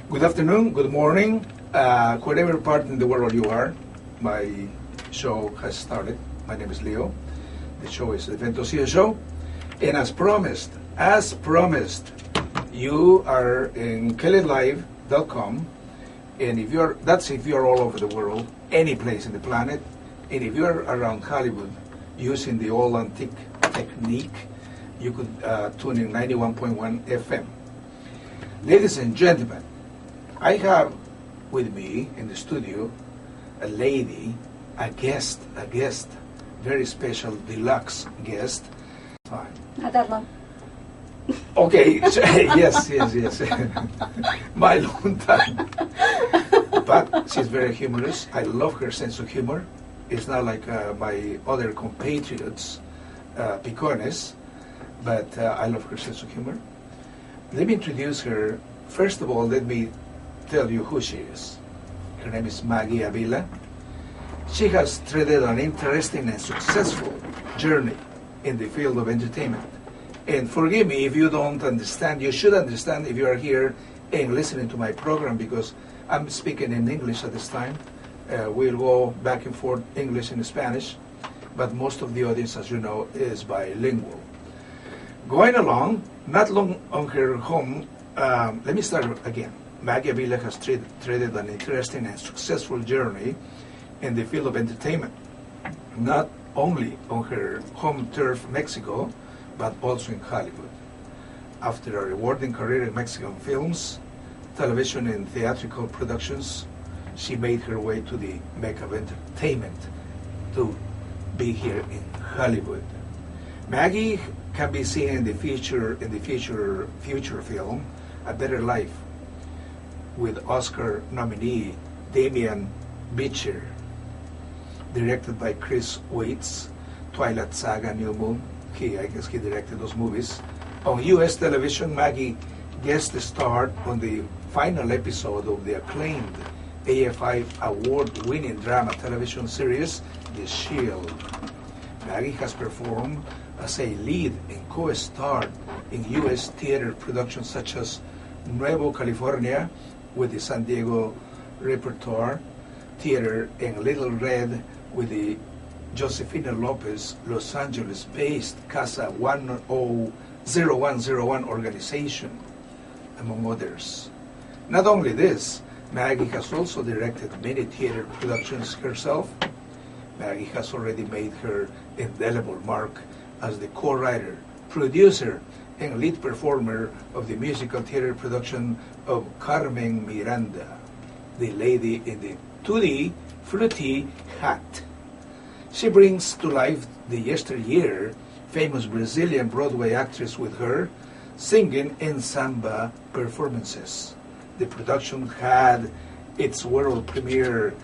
Good afternoon, good morning, whatever part in the world you are. My show has started. My name is Leo. The show is the Ventocilla show. And as promised, you are in kellylive.com. And if you're all over the world, any place in the planet, and if you're around Hollywood using the old antique technique, you could tune in 91.1 FM. Ladies and gentlemen, I have with me in the studio a lady, a guest, very special deluxe guest. Fine. Not that long. Okay, yes. My long time. But she's very humorous. I love her sense of humor. It's not like my other compatriots, picones, but I love her sense of humor. Let me introduce her. First of all, let me tell you who she is. Her name is Magi Avila. She has treaded an interesting and successful journey in the field of entertainment. And forgive me if you don't understand. You should understand if you are here and listening to my program, because I'm speaking in English at this time. We'll go back and forth, English and Spanish, but most of the audience, as you know, is bilingual. Going along, not long on her home, let me start again. Magi Avila has treaded an interesting and successful journey in the field of entertainment, not only on her home turf, Mexico, but also in Hollywood. After a rewarding career in Mexican films, television, and theatrical productions, she made her way to the Mecca of entertainment to be here in Hollywood. Maggie can be seen in the future film A Better Life with Oscar nominee Damian Beecher, directed by Chris Waits. Twilight Saga, New Moon. I guess he directed those movies. On U.S. television, Maggie guest starred on the final episode of the acclaimed AFI award-winning drama television series, The Shield. Maggie has performed as a lead and co-starred in U.S. theater productions such as Nuevo California with the San Diego Repertoire Theater and Little Red with the Josefina Lopez Los Angeles-based Casa 0101 organization, among others. Not only this, Maggie has also directed many theater productions herself. Maggie has already made her indelible mark as the co-writer, producer, and lead performer of the musical theater production of Carmen Miranda, the lady in the tutti frutti hat. She brings to life the yesteryear famous Brazilian Broadway actress with her, singing in samba performances. The production had its world premiere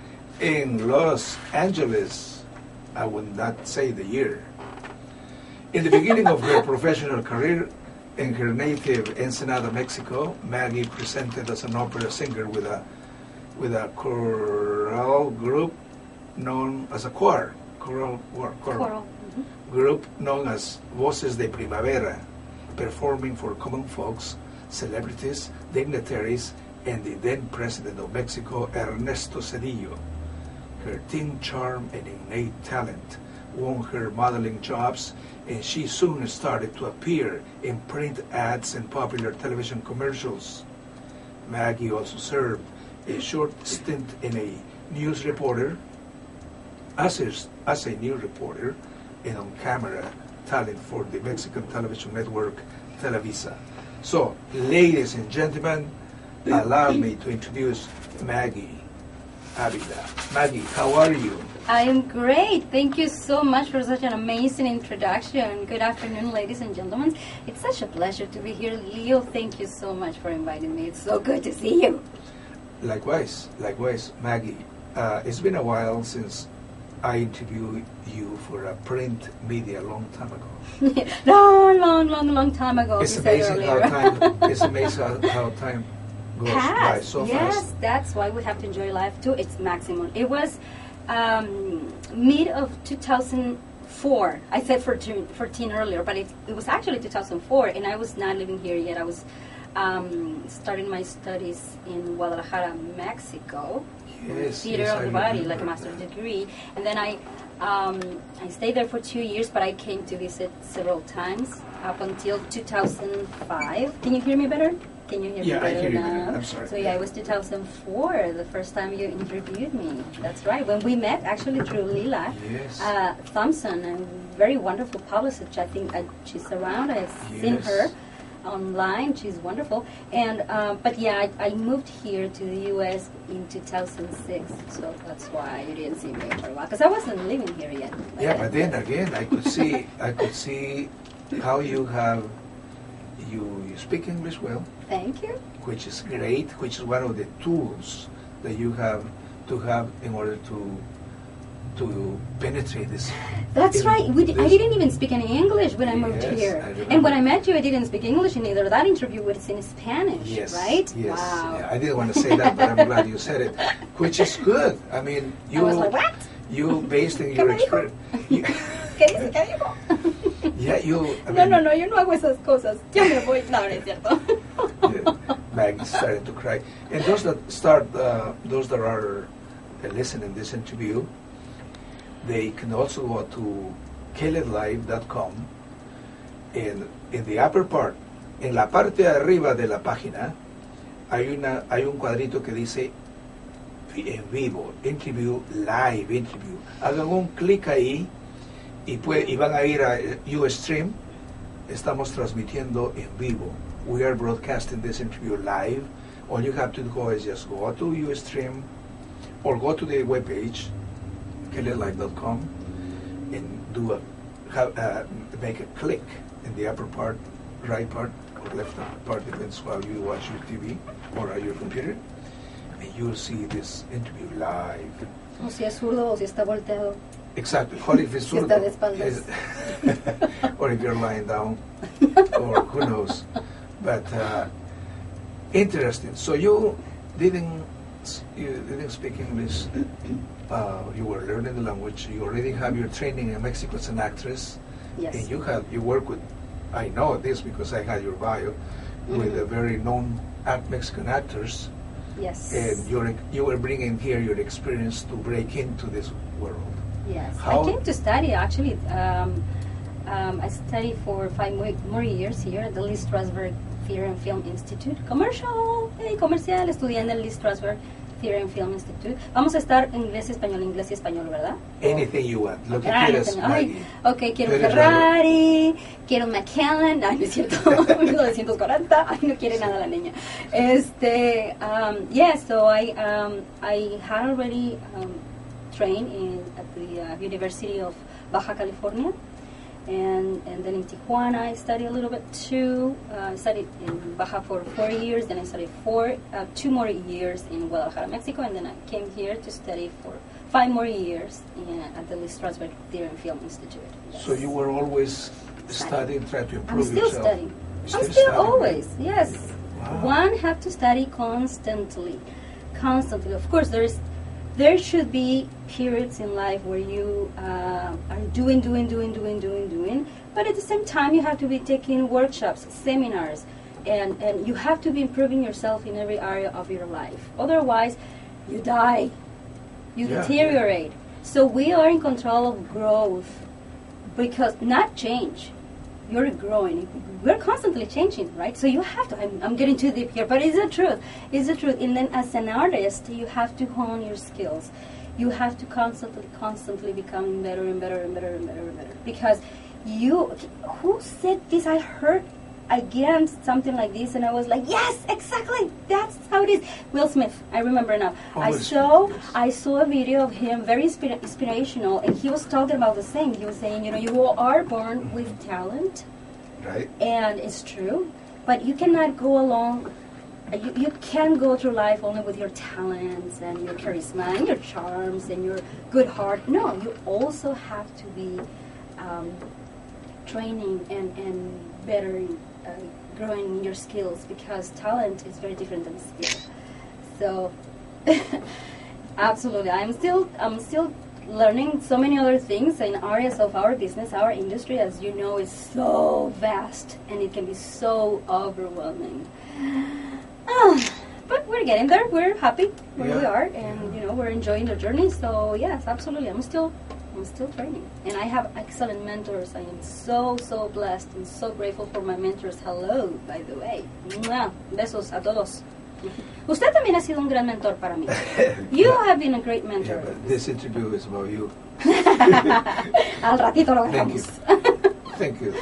in Los Angeles. I would not say the year. In the beginning of her professional career in her native Ensenada, Mexico, Maggie presented as an opera singer with a choral group known as a choral group known as Voces de Primavera, performing for common folks, celebrities, dignitaries, and the then president of Mexico, Ernesto Zedillo. Her teen charm and innate talent won her modeling jobs, and she soon started to appear in print ads and popular television commercials. Maggie also served a short stint in a news reporter, as a news reporter and on-camera talent for the Mexican television network Televisa. So, ladies and gentlemen, allow me to introduce Magi Avila. Maggie, how are you? I am great. Thank you so much for such an amazing introduction. Good afternoon, ladies and gentlemen. It's such a pleasure to be here. Leo, thank you so much for inviting me. It's so good to see you. Likewise, Maggie. It's been a while since I interviewed you for a print media a long time ago. long time ago. It's amazing how time goes by so yes, fast. That's why we have to enjoy life too. It's maximum. It was mid of 2004. I said 14 earlier, but it was actually 2004, and I was not living here yet. I was started my studies in Guadalajara, Mexico. Yes, Theater yes, of I the body, remember like a master's that. degree. And then I stayed there for 2 years, but I came to visit several times up until 2005. Can you hear me better? Can you hear Yeah, me I better hear you now? better. I'm sorry. So yeah, it was 2004, the first time you interviewed me. That's right. When we met, actually through Lila Yes. Thompson, a very wonderful publicist. I think she's around. I've seen Yes. her online. She's wonderful. And but yeah, I moved here to the U.S. in 2006. So that's why you didn't see me for a while, because I wasn't living here yet. Yeah, but then again, I could see how you have, you speak English well, Thank you. which is great, which is one of the tools that you have to have in order to penetrate this. That's in right. I this- didn't even speak any English when I moved Yes, here. I remember. And when I met you, I didn't speak English in either. That interview was in Spanish, Yes, right? yes. Wow. Yeah, I didn't want to say that, but I'm glad you said it, which is good. I mean, I was like, what? you based in ¿Qué your me dijo? experience. ¿Qué dice? ¿Qué dijo? Yeah, you. I No, mean, no, yo no hago esas cosas. Yo me voy. No, no es cierto. Yeah, Maggie started to cry. And those that are listening this interview, they can also go to kellylive.com. In the upper part, en la parte de arriba de la página, hay un cuadrito que dice en vivo, interview, live interview. Hagan un clic ahí y van a ir a Ustream. Estamos transmitiendo en vivo. We are broadcasting this interview live. All you have to do is just go to Ustream or go to the webpage, kellylive.com, and make a click in the upper part, right part, or left part, depends while you watch your TV or on your computer, and you'll see this interview live. O si es zurdo o si está volteado. Exactly. Or if it's Si está de espaldas. or if you're lying down, or who knows. But interesting. So you didn't speak English. You were learning the language. You already have your training in Mexico as an actress, Yes. and you work with. I know this because I had your bio with a very known Mexican actors, Yes. and you were bringing here your experience to break into this world. Yes. How- I came to study, actually. I studied for 5 more years here at the Lee Strasberg Theater and Film Institute. Comercial, estudié en el Lee Strasberg Theater and Film Institute. Vamos a estar inglés y español, ¿verdad? Anything you want, lo que Ah, quieras, ay, Maggie. ok, quiero Tú un eres Ferrari, quiero un McAllen, ay, no es cierto, 1940, ay, no quiere nada la niña. Yeah, so I had already trained at the University of Baja California, and then in Tijuana I studied a little bit too. I studied in Baja for 4 years, then I studied 2 more years in Guadalajara, Mexico, and then I came here to study for 5 more years at the Lee Strasberg Theater and Film Institute. Yes. So you were always studying, trying to I'm improve still yourself. studying. You're I'm still still studying, always, right? yes. Wow. One have to study constantly. Of course, there should be periods in life where you are doing, but at the same time you have to be taking workshops, seminars, and you have to be improving yourself in every area of your life. Otherwise, you die, you Yeah, deteriorate. So we are in control of growth, because not change. You're growing. We're constantly changing, right? So you have to. I'm getting too deep here, but it's the truth. It's the truth. And then, as an artist, you have to hone your skills. You have to constantly become better and better and better and better and better. Because who said this? I heard again something like this, and I was like, yes, exactly. That's how it is. Will Smith. I remember now. Oh, I Will saw Smith, yes. I saw a video of him, very inspirational, and he was talking about the same. He was saying, you are born with talent, Right? and it's true, but you cannot go along. You can't go through life only with your talents and your charisma and your charms and your good heart. No, you also have to be training and better growing your skills, because talent is very different than skill. So, absolutely, I'm still learning so many other things in areas of our business. Our industry, as you know, is so vast, and it can be so overwhelming. But we're getting there. We're happy where we are, and we're enjoying the journey. So yes, absolutely, I'm still training, and I have excellent mentors. I am so blessed and so grateful for my mentors. Hello, by the way. ¡Mua! Besos a todos. Usted también ha sido un gran mentor para mí. You have been a great mentor. Yeah, but this interview is about you. Al ratito lo agarramos. Thank you.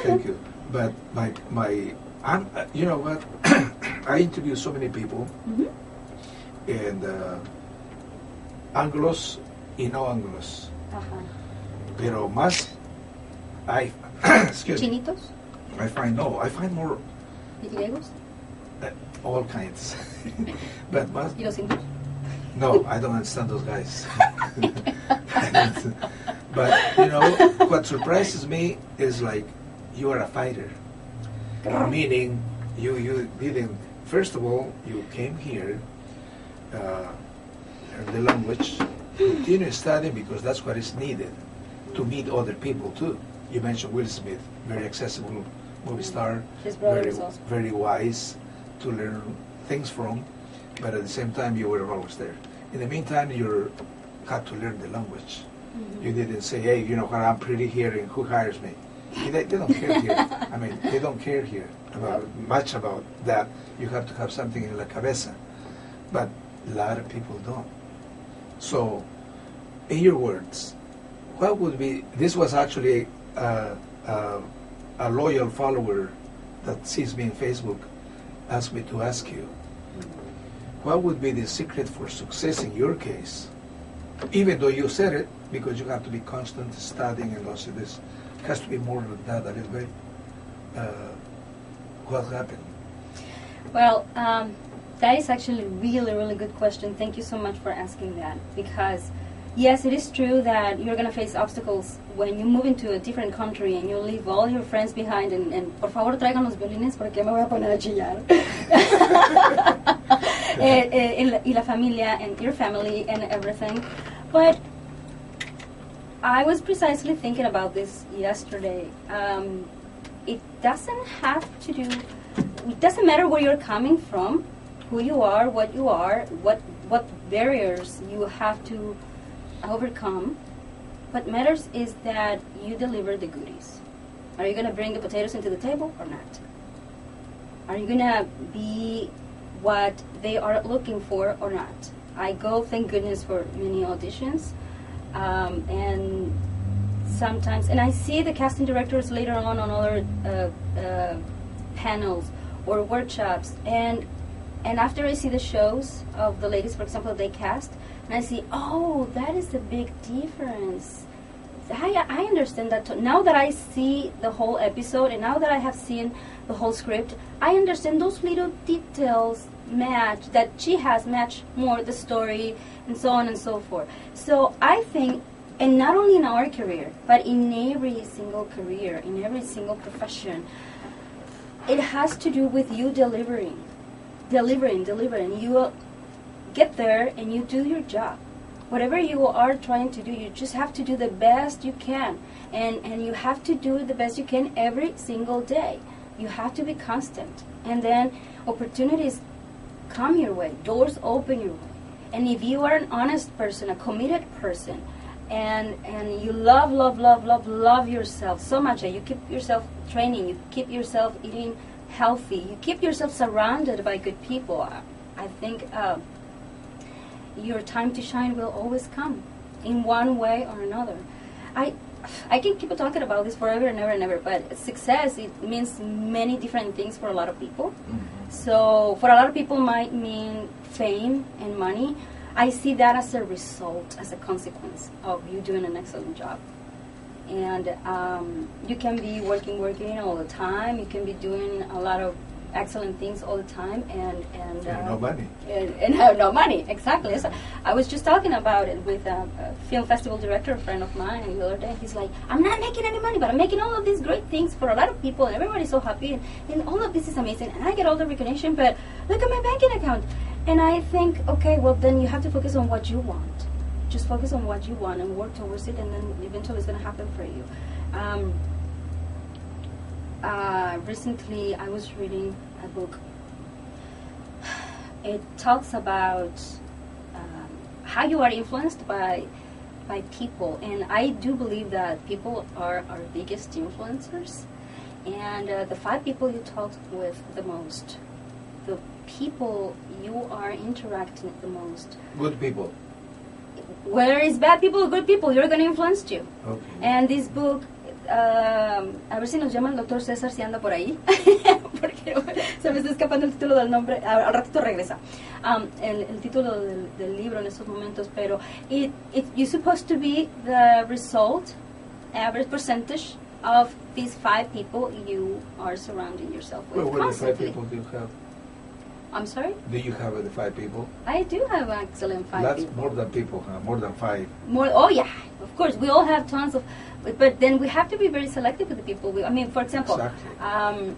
But you know what? I interview so many people, and Anglos y no Anglos. Pero más, excuse me. Chinitos. I find more. Griegos. All kinds. But más. ¿Y los hindús? No, I don't understand those guys. But what surprises me is like you are a fighter, meaning you didn't. First of all, you came here, learn the language, continue studying because that's what is needed to meet other people too. You mentioned Will Smith, very accessible movie star, His brother is awesome. very wise to learn things from, but at the same time you were always there. In the meantime, you had to learn the language. You didn't say, hey, I'm pretty here and who hires me? They don't care here. I mean, they don't care here much about that. You have to have something in la cabeza. But a lot of people don't. So, in your words, what would be, this was actually a loyal follower that sees me on Facebook asked me to ask you, what would be the secret for success in your case? Even though you said it, because you have to be constant studying and also this has to be more than that a little bit. What happened? Well, that is actually a really good question. Thank you so much for asking that, because yes, it is true that you're going to face obstacles when you move into a different country and you leave all your friends behind and por favor traigan los violines porque me voy a poner a chillar. Y la familia and your family and everything. But I was precisely thinking about this yesterday. It doesn't have to do, it doesn't matter where you're coming from, who you are, what barriers you have to overcome. What matters is that you deliver the goodies. Are you going to bring the potatoes into the table or not? Are you going to be what they are looking for or not? I go, thank goodness, for many auditions, and sometimes, and I see the casting directors later on other panels or workshops, and after I see the shows of the ladies, for example, they cast, and I see, oh, that is a big difference. I understand that now that I see the whole episode and now that I have seen the whole script, I understand those little details match, that she has matched more the story and so on and so forth. So I think, and not only in our career, but in every single career, in every single profession, it has to do with you delivering. You get there and you do your job. Whatever you are trying to do, you just have to do the best you can. And you have to do the best you can every single day. You have to be constant. And then opportunities come your way. Doors open your way. And if you are an honest person, a committed person, and you love yourself so much that you keep yourself training, you keep yourself eating healthy, you keep yourself surrounded by good people, I think your time to shine will always come in one way or another. I can keep talking about this forever and ever, but success, it means many different things for a lot of people. Mm-hmm. So for a lot of people might mean fame and money. I see that as a result, as a consequence of you doing an excellent job. And you can be working all the time. You can be doing a lot of excellent things all the time and no money. And have no money, exactly. So I was just talking about it with a film festival director, a friend of mine, the other day. He's like, I'm not making any money, but I'm making all of these great things for a lot of people, and everybody's so happy, and all of this is amazing, and I get all the recognition, but look at my banking account. And I think, okay, well then you have to focus on what you want. just focus on what you want and work towards it, and then eventually it's going to happen for you. Recently, I was reading a book. It talks about how you are influenced by people, and I do believe that people are our biggest influencers. And the 5 people you talk with the most, the people you are interacting with the most. Good people. Whether it's bad people or good people, you're going to influence you. Okay. And this book, a ver si nos llama el doctor César si anda por ahí, porque se me está escapando el título del nombre, al ratito regresa. El título del libro en estos momentos, pero you're supposed to be the result, average percentage of these 5 people you are surrounding yourself with. What are the 5 people do you have? I'm sorry? Do you have the 5 people? I do have excellent 5 That's people. more than people, huh? More than 5. Oh yeah, of course. We all have tons of, but then we have to be very selective with the people. I mean, for example, Exactly.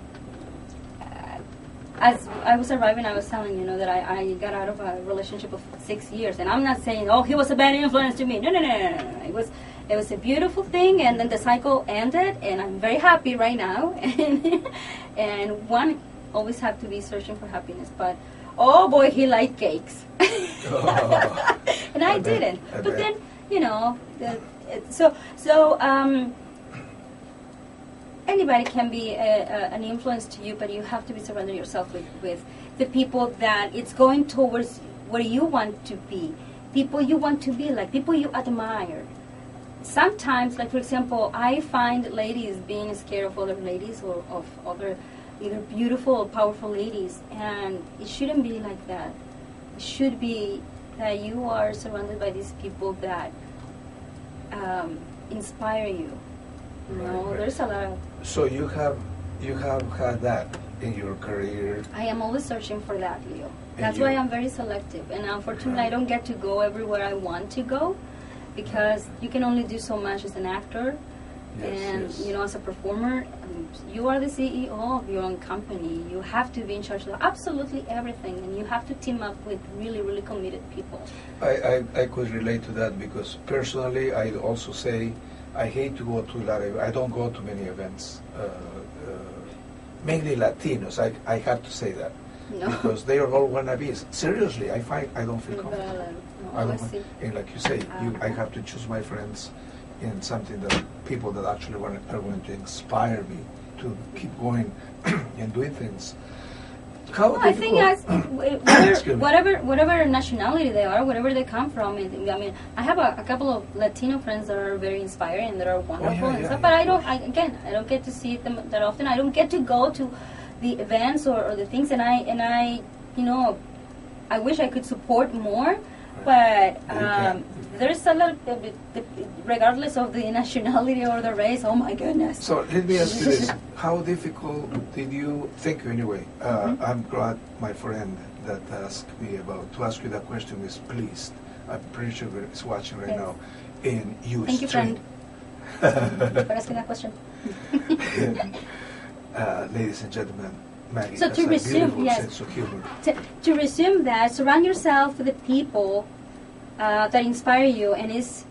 as I was arriving, I was telling you, that I got out of a relationship of 6 years, and I'm not saying, oh, he was a bad influence to me. No. It was a beautiful thing, and then the cycle ended, and I'm very happy right now. And one always have to be searching for happiness, but oh boy, he liked cakes. Oh. And I didn't. But then, anybody can be an influence to you, but you have to be surrounding yourself with the people that it's going towards where you want to be, people you want to be like, people you admire. Sometimes, like for example, I find ladies being scared of other ladies or of other either beautiful or powerful ladies, and it shouldn't be like that. It should be that you are surrounded by these people that inspire you. Right. There's a lot of... So you have had that in your career. I am always searching for that, Leo. And That's why I'm very selective. And unfortunately, I don't get to go everywhere I want to go, because you can only do so much as an actor. Yes, And, as a performer, you are the CEO of your own company. You have to be in charge of absolutely everything, and you have to team up with really, really committed people. I could relate to that, because personally, I also say I hate to go to a lot of, I don't go to many events, mainly Latinos. I have to say that. No. Because they are all wannabes. Seriously, I find I don't feel comfortable. And like you say, I have to choose my friends in something that people that actually are going to inspire me to keep going and doing things. I think whatever nationality they are, whatever they come from. I mean, I have a couple of Latino friends that are very inspiring and that are wonderful and stuff. But I don't get to see them that often. I don't get to go to the events or the things, and I wish I could support more. But there's a lot of, regardless of the nationality or the race, oh my goodness. So let me ask you this. How difficult did you think, anyway? I'm glad my friend that asked me to ask you that question is pleased. I'm pretty sure he's watching right now. And you Thank you, friend. Thank you for asking that question. Ladies and gentlemen, Maggie so has to a resume, beautiful yes, sense of humor. To resume that, surround yourself with the people that inspire you and is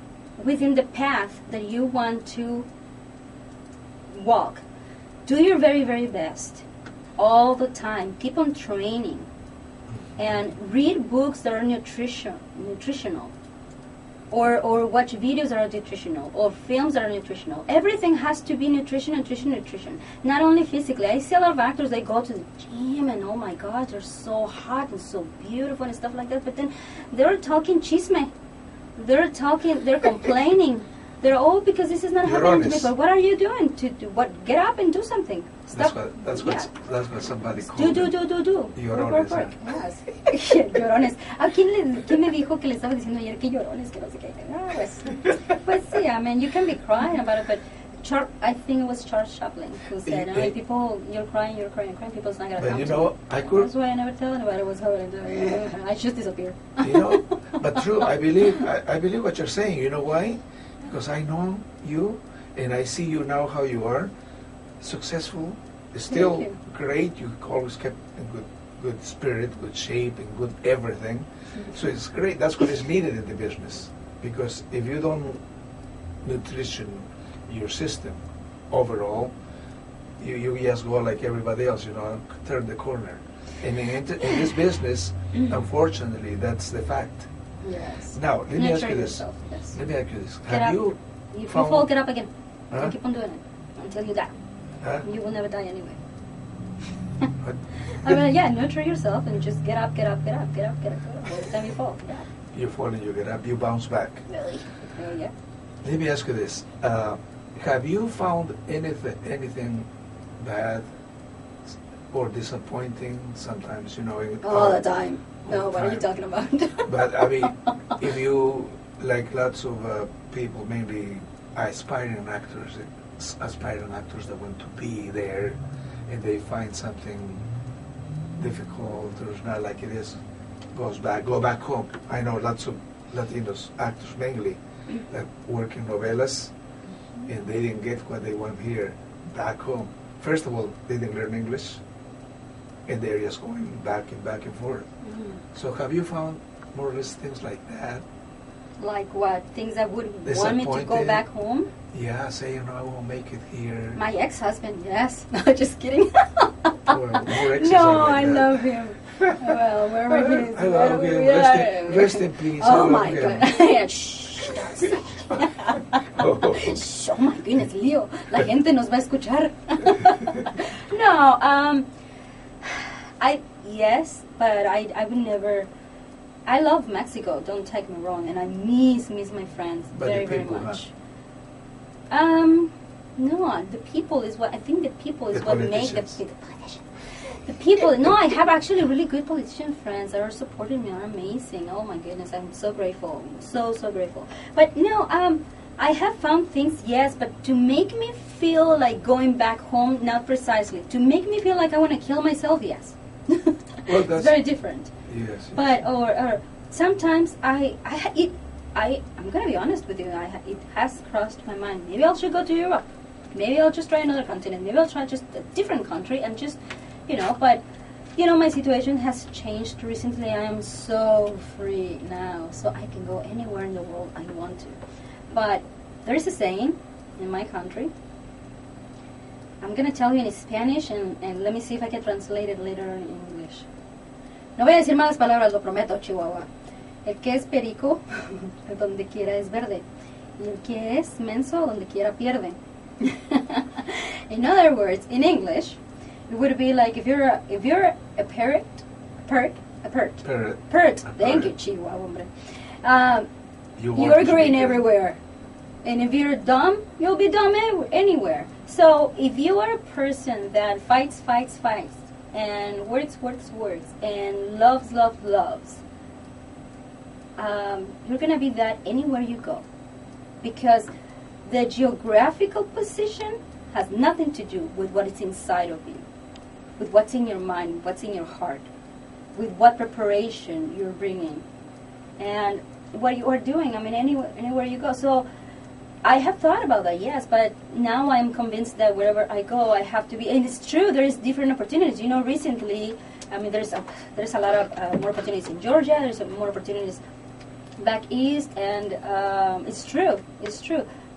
within the path that you want to walk. Do your very, very best all the time. Keep on training and read books that are nutritional. Or watch videos that are nutritional, or films that are nutritional. Everything has to be nutrition. Not only physically. I see a lot of actors, they go to the gym and oh my God, they're so hot and so beautiful and stuff like that. But then they're talking chisme. They're complaining. They're all because this is not happening to me. But what are you doing to do? What? Get up and do something. That's what somebody called Do. Llorones. Yes. Llorones. ¿A quién me dijo que le estaba diciendo ayer que llorones, que no sé qué? Pues sí, I mean, you can be crying about it, but I think it was Charles Chaplin who said, people, you're crying, people's not going to come to you. That's why I never tell anybody what's happening. I just disappear. But true, I believe what you're saying. You know why? Because I know you, and I see you now how you are, successful, still great. You always kept in good spirit, good shape, and good everything. So it's great. That's what is needed in the business. because if you don't nutrition your system overall, you just go like everybody else, turn the corner. And in this business, unfortunately, that's the fact. Yes. Now, let me ask you this. Yourself, yes. Let me ask you this. Get Have up. you If you found... fall, get up again. Huh? And keep on doing it until you die. Huh? You will never die anyway. What? I mean, yeah, nurture yourself and just get up, get up, get up, get up, get up, get up. Every time you fall, yeah. You fall and you get up, you bounce back. Really? Yeah. Let me ask you this. Have you found anything bad or disappointing sometimes, All the time. all No, the what are you time. talking about? But, I mean, if you, like lots of people, maybe aspiring actors that want to be there, and they find something difficult or it's not like it is, go back home. I know lots of Latinos actors mainly that work in novelas, and they didn't get what they want here back home. First of all, they didn't learn English, and they're just going back and forth. So have you found more or less things like that? Like what? Things that would want me to go Disappointed? back home? Yeah, say, I won't make it here. My ex-husband, yes. No, just kidding. Well, more exes No, are like I that. love him. Well, wherever he is. I love wherever him. we are. Rest in peace. I Oh love my him. God. Yeah, shh. Oh my goodness, Leo. La gente nos va a escuchar. No, yes, but I would never. I love Mexico. Don't take me wrong, and I miss my friends But very the people, very much. No, the people is what I think. The people is The what make politicians. the politicians. The people. No, I have actually really good politician friends that are supporting me. Are amazing. Oh my goodness, I'm so grateful. So grateful. But no, I have found things, yes, but to make me feel like going back home, not precisely. To make me feel like I want to kill myself, yes. Well, It's that's... very different. Yes. But or sometimes I'm gonna be honest with you. It has crossed my mind. Maybe I should go to Europe. Maybe I'll just try another continent. Maybe I'll try just a different country and just, But my situation has changed recently. I am so free now, so I can go anywhere in the world I want to. But there is a saying in my country. I'm gonna tell you in Spanish and let me see if I can translate it later in English. No voy a decir malas palabras, lo prometo, Chihuahua. El que es perico, donde quiera es verde. Y el que es menso, donde quiera pierde. In other words, in English, it would be like if you're a pert. Parrot. Thank you, Chihuahua, hombre. You're green everywhere. And if you're dumb, you'll be dumb anywhere. So if you are a person that fights, and works, and loves, you're going to be that anywhere you go. Because the geographical position has nothing to do with what is inside of you, with what's in your mind, what's in your heart, with what preparation you're bringing, and what you are doing. I mean, anywhere you go. So I have thought about that, yes, but now I'm convinced that wherever I go, I have to be. And it's true, there is different opportunities. Recently, I mean, there's a lot of more opportunities in Georgia. There's more opportunities back east, and it's true.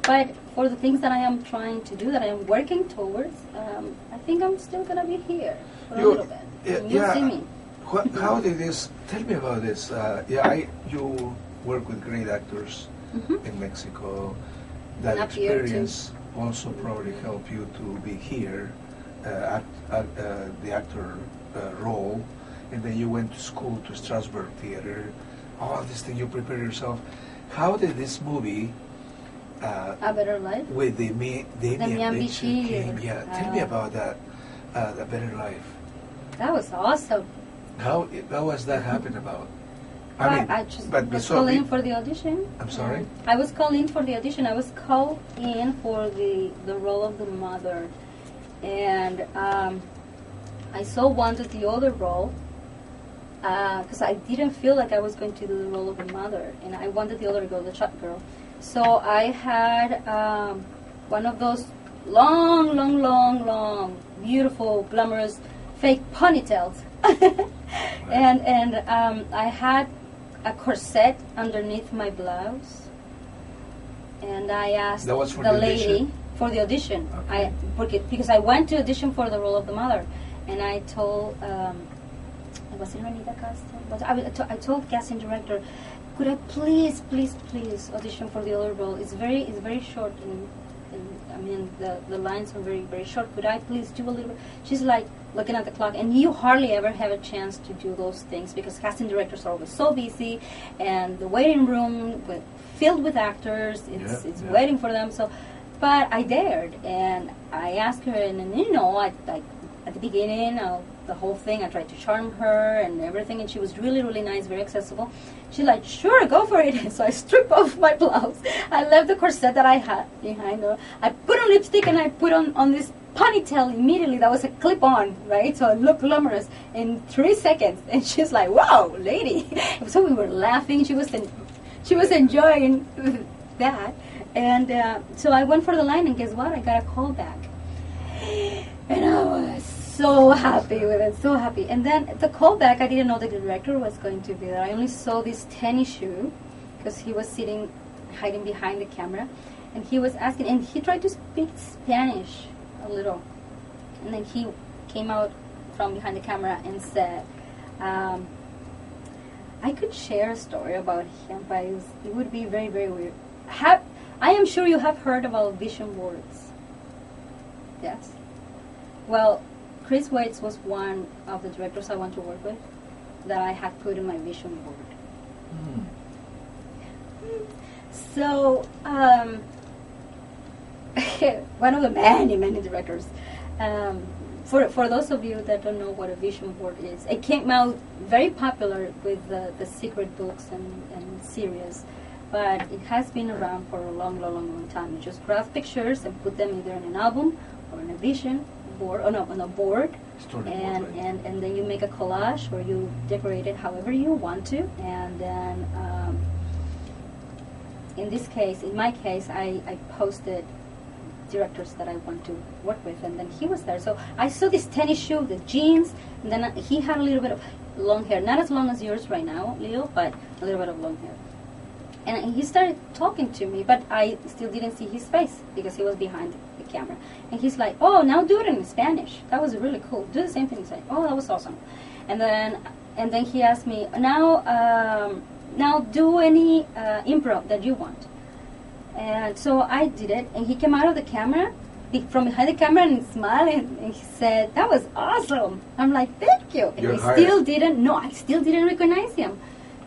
But for the things that I am trying to do, that I am working towards, I think I'm still gonna be here for a little bit. And you'll see me. How did this? Tell me about this. You work with great actors in Mexico. That Up here, too. experience also probably helped you to be here at the actor role, and then you went to school to Strasbourg Theater. All this thing, you prepare yourself. How did this movie? A Better Life? With Damian Bichir came. Yeah, tell me about that. A Better Life. That was awesome. How was that happen about? I just was called in for the audition. I'm sorry? I was called in for the audition. I was called in for the role of the mother. And I so wanted the other role because I didn't feel like I was going to do the role of the mother. And I wanted the other girl, the short girl. So I had one of those long, beautiful, glamorous, fake ponytails. And I had a corset underneath my blouse, and I asked That was for the the lady audition? for the audition. Okay. Because I went to audition for the role of the mother, and I told was it Renita Castro? But I told casting director, could I please audition for the other role? It's very short, and I mean the lines are very short. Could I please do a little bit? She's like looking at the clock, and you hardly ever have a chance to do those things because casting directors are always so busy, and the waiting room filled with actors. It's waiting for them. So, but I dared, and I asked her, and you know, I at the beginning of the whole thing, I tried to charm her and everything, and she was really nice, very accessible. She's like, sure, go for it. So I stripped off my blouse. I left the corset that I had behind her. I put on lipstick, and I put on this ponytail immediately. That was a clip-on, right? So it looked glamorous in 3 seconds. And she's like, wow, lady. So we were laughing. She was enjoying that. And so I went for the line, and guess what? I got a call back. And I was so happy with it, so happy. And then the callback, I didn't know the director was going to be there. I only saw this tennis shoe because he was hiding behind the camera, and he was asking, and he tried to speak Spanish a little. And then he came out from behind the camera and said, I could share a story about him, but it would be very weird. I am sure you have heard about vision boards. Yes. Well, Chris Waits was one of the directors I want to work with that I had put in my vision board. So, one of the many directors. For those of you that don't know what a vision board is, it came out very popular with the secret books and series, but it has been around for a long time. You just graph pictures and put them either in an album or in a vision board, on a board, and then you make a collage or you decorate it however you want to, and then in my case, I posted directors that I want to work with, and then he was there. So I saw this tennis shoe, the jeans, and then he had a little bit of long hair, not as long as yours right now, Leo, but a little bit of long hair. And he started talking to me, but I still didn't see his face because he was behind the camera. And he's like, oh, now do it in Spanish. That was really cool. Do the same thing. He's like, oh, that was awesome. And then he asked me, now do any improv that you want. And so I did it, and he came out of the camera, from behind the camera, and smiled, and he said, that was awesome. I'm like, thank you. And I still didn't recognize him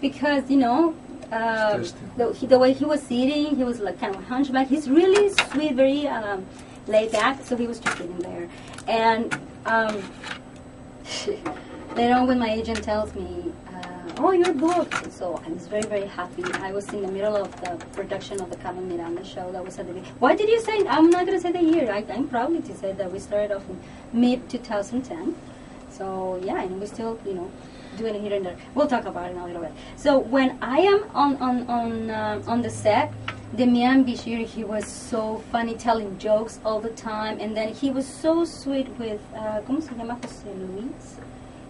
because, you know, the way he was sitting, he was like kind of hunchback. He's really sweet, very laid back, so he was just sitting there. And later on, when my agent tells me, oh, you're booked. So I was very happy. I was in the middle of the production of the Carmen Miranda show that was at the beginning. Why did you say? I'm not going to say the year. I'm proud to say that we started off in mid-2010. So yeah, and we still, you know, doing it here and there. We'll talk about it in a little bit. So when I am on the set, Demian Bichir, he was so funny, telling jokes all the time, and then he was so sweet with ¿cómo se llama? José Luis,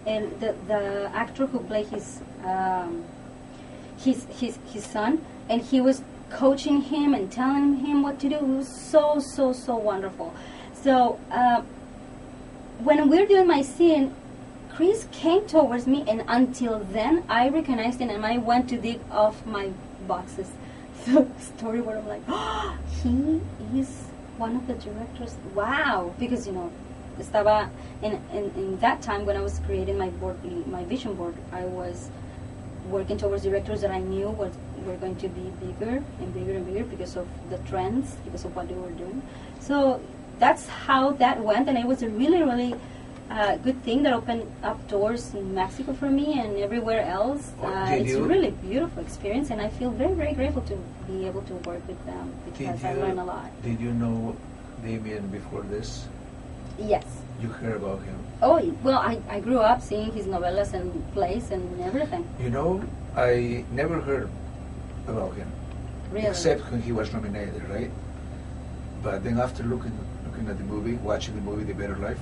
and the actor who played his son, and he was coaching him and telling him what to do. It was so wonderful. So when we're doing my scene, Chris came towards me, and until then, I recognized him, and I went to dig off my boxes. The story where I'm like, oh, he is one of the directors. Wow, because you know, estaba in that time when I was creating my vision board, I was working towards directors that I knew were going to be bigger and bigger because of the trends, because of what they were doing. So that's how that went, and it was a really good thing that opened up doors in Mexico for me and everywhere else. It's a really beautiful experience, and I feel very grateful to be able to work with them because I learned a lot. Did you know Damien before this? Yes. You heard about him? Oh, well, I grew up seeing his novellas and plays and everything. You know, I never heard about him. Really? Except when he was nominated, right? But then after looking at the movie, watching the movie The Better Life,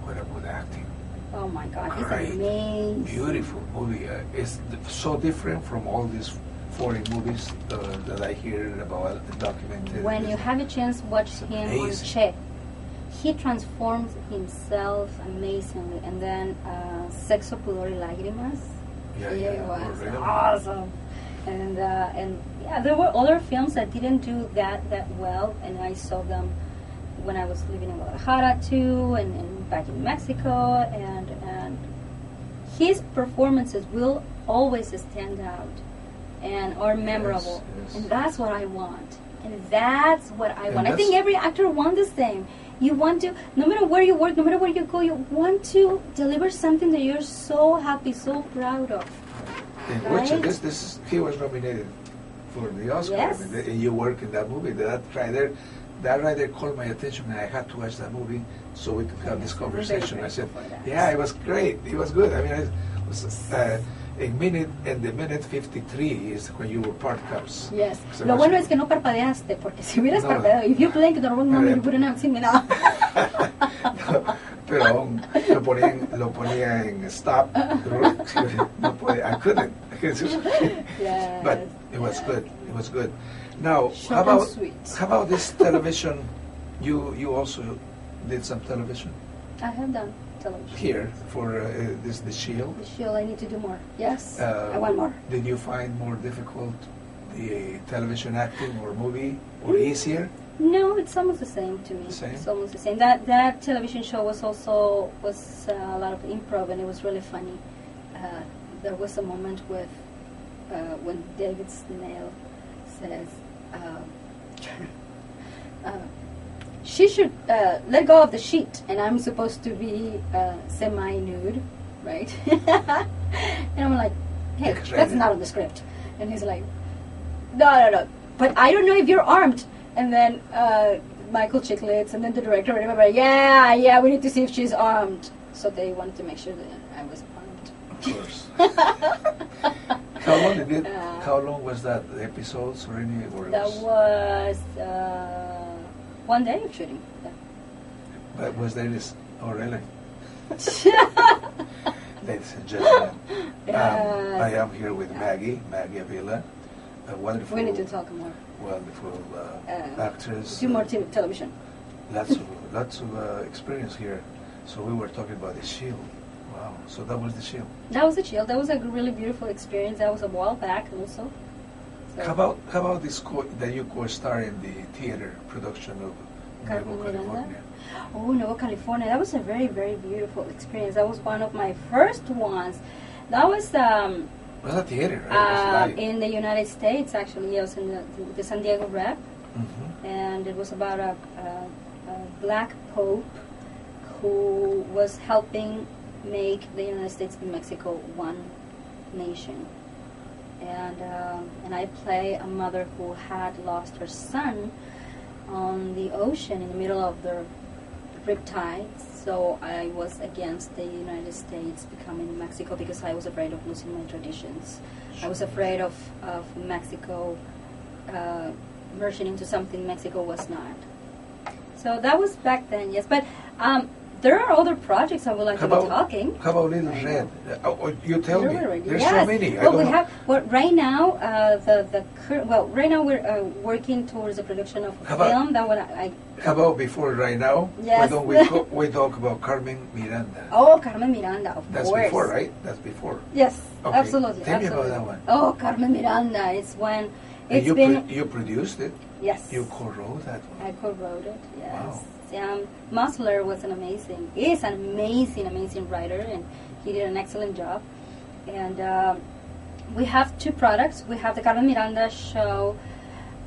what a good acting. Oh my God, Great. it's amazing. Beautiful movie. It's so different from all these foreign movies that I hear about, documented. When you have a chance, watch him on amazing. Che. He transforms himself amazingly. And then Sexo, Pudor y Lágrimas. Yeah, It yeah, was really. awesome. And yeah, there were other films that didn't do that well, and I saw them when I was living in Guadalajara too, and back in Mexico, and his performances will always stand out and are memorable. Yes. And that's what I want. And that's what I And want. I think that's- every actor wants the same. You want to, no matter where you work, no matter where you go, you want to deliver something that you're so happy, so proud of. In Right? which he was nominated for the Oscar. Yes. I mean, you work in that movie. That right there called my attention, and I had to watch that movie so we could have this Yes, I'm very conversation. I said, grateful for that. yeah, it was great. It was good. I mean, it was in the minute 53 is when your part comes. Yes. So Lo much- bueno es que no parpadeaste, porque si hubieras No. parpadeado, if you blink, the wrong moment, you wouldn't have seen me now. Pero aún lo ponía en stop. No podía, I couldn't. Yes. But it was good. It was good. Now, Short and sweet. how about this television? You also did some television I have done television. here for the Shield. The Shield, I need to do more. Yes, I want more. Did you find more difficult the television acting or movie, or easier? No, it's almost the same to me. Same? It's almost the same. That television show was also a lot of improv, and it was really funny. There was a moment with when David Snail says she should let go of the sheet, and I'm supposed to be semi-nude, right? And I'm like, hey, that's not on the script. And he's like, no. But I don't know if you're armed. And then Michael Chicklets and then the director, remember, yeah, we need to see if she's armed. So they wanted to make sure that I was armed. Of course. How long was that? Episodes or any? Or That was 1 day of shooting. Yeah. But was there this? Oh, really? Ladies and gentlemen, Yes. I am here with Magi Avila, a wonderful, We need to talk more. wonderful actress. Do more television. Lots of experience here. So we were talking about the Shield. Wow. So that was the Shield. That was the Shield. That was a really beautiful experience. That was a while back also. So How about this that you co-star in the theater production of Carmen Nuevo Miranda? California? Oh, Nuevo California. That was a very, very beautiful experience. That was one of my first ones. That was Was that theater, right? It was live. in the United States, actually. I was in the San Diego Rep, Mhm. and it was about a black pope who was helping make the United States and Mexico one nation. And I play a mother who had lost her son on the ocean in the middle of the riptides. So I was against the United States becoming Mexico because I was afraid of losing my traditions. I was afraid of Mexico merging into something Mexico was not. So that was back then, yes. But there are other projects I would like to be talking. How about Little Red? You tell me. There's Yes. so many. Well, we have. Well, right now, right now we're working towards the production of a How about- film that would How about before right now? Yes. Why don't we talk about Carmen Miranda? Oh, Carmen Miranda, of That's course. before, right? That's before. Yes, Okay. absolutely. Tell me absolutely. about that one. Oh, Carmen Miranda. It's when And it's been. you produced it. Yes. You co-wrote that one. I co-wrote it. Yes. Wow. Musler was is an amazing writer, and he did an excellent job. And we have two products. We have the Carmen Miranda show.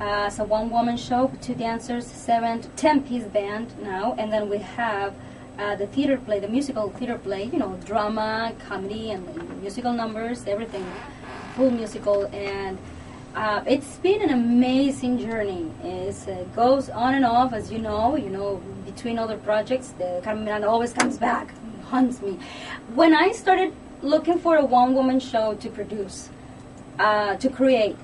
It's a one-woman show with 2 dancers, 7 to 10-piece band now, and then we have the theater play, the musical theater play. Drama, comedy, and musical numbers, everything, full musical. And it's been an amazing journey. It goes on and off, as you know. Between other projects, the Carmen Miranda always comes back, haunts me. When I started looking for a one-woman show to produce, to create,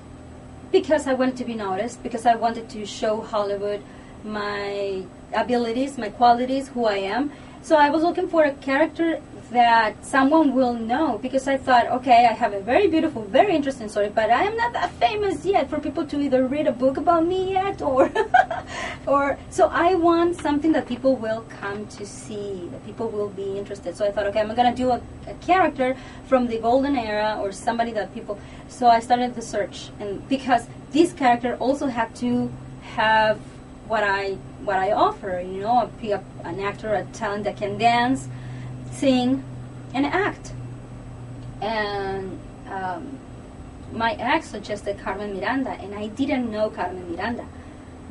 because I wanted to be noticed, because I wanted to show Hollywood my abilities, my qualities, who I am. So I was looking for a character that someone will know, because I thought, okay, I have a very beautiful, very interesting story, but I am not that famous yet for people to either read a book about me yet or so I want something that people will come to see, that people will be interested. So I thought, okay, I'm going to do a character from the golden era or somebody that people, so I started the search, and because this character also had to have what I offer, you know, an actor, a talent that can dance, sing, and act. And my ex suggested Carmen Miranda, and I didn't know Carmen Miranda.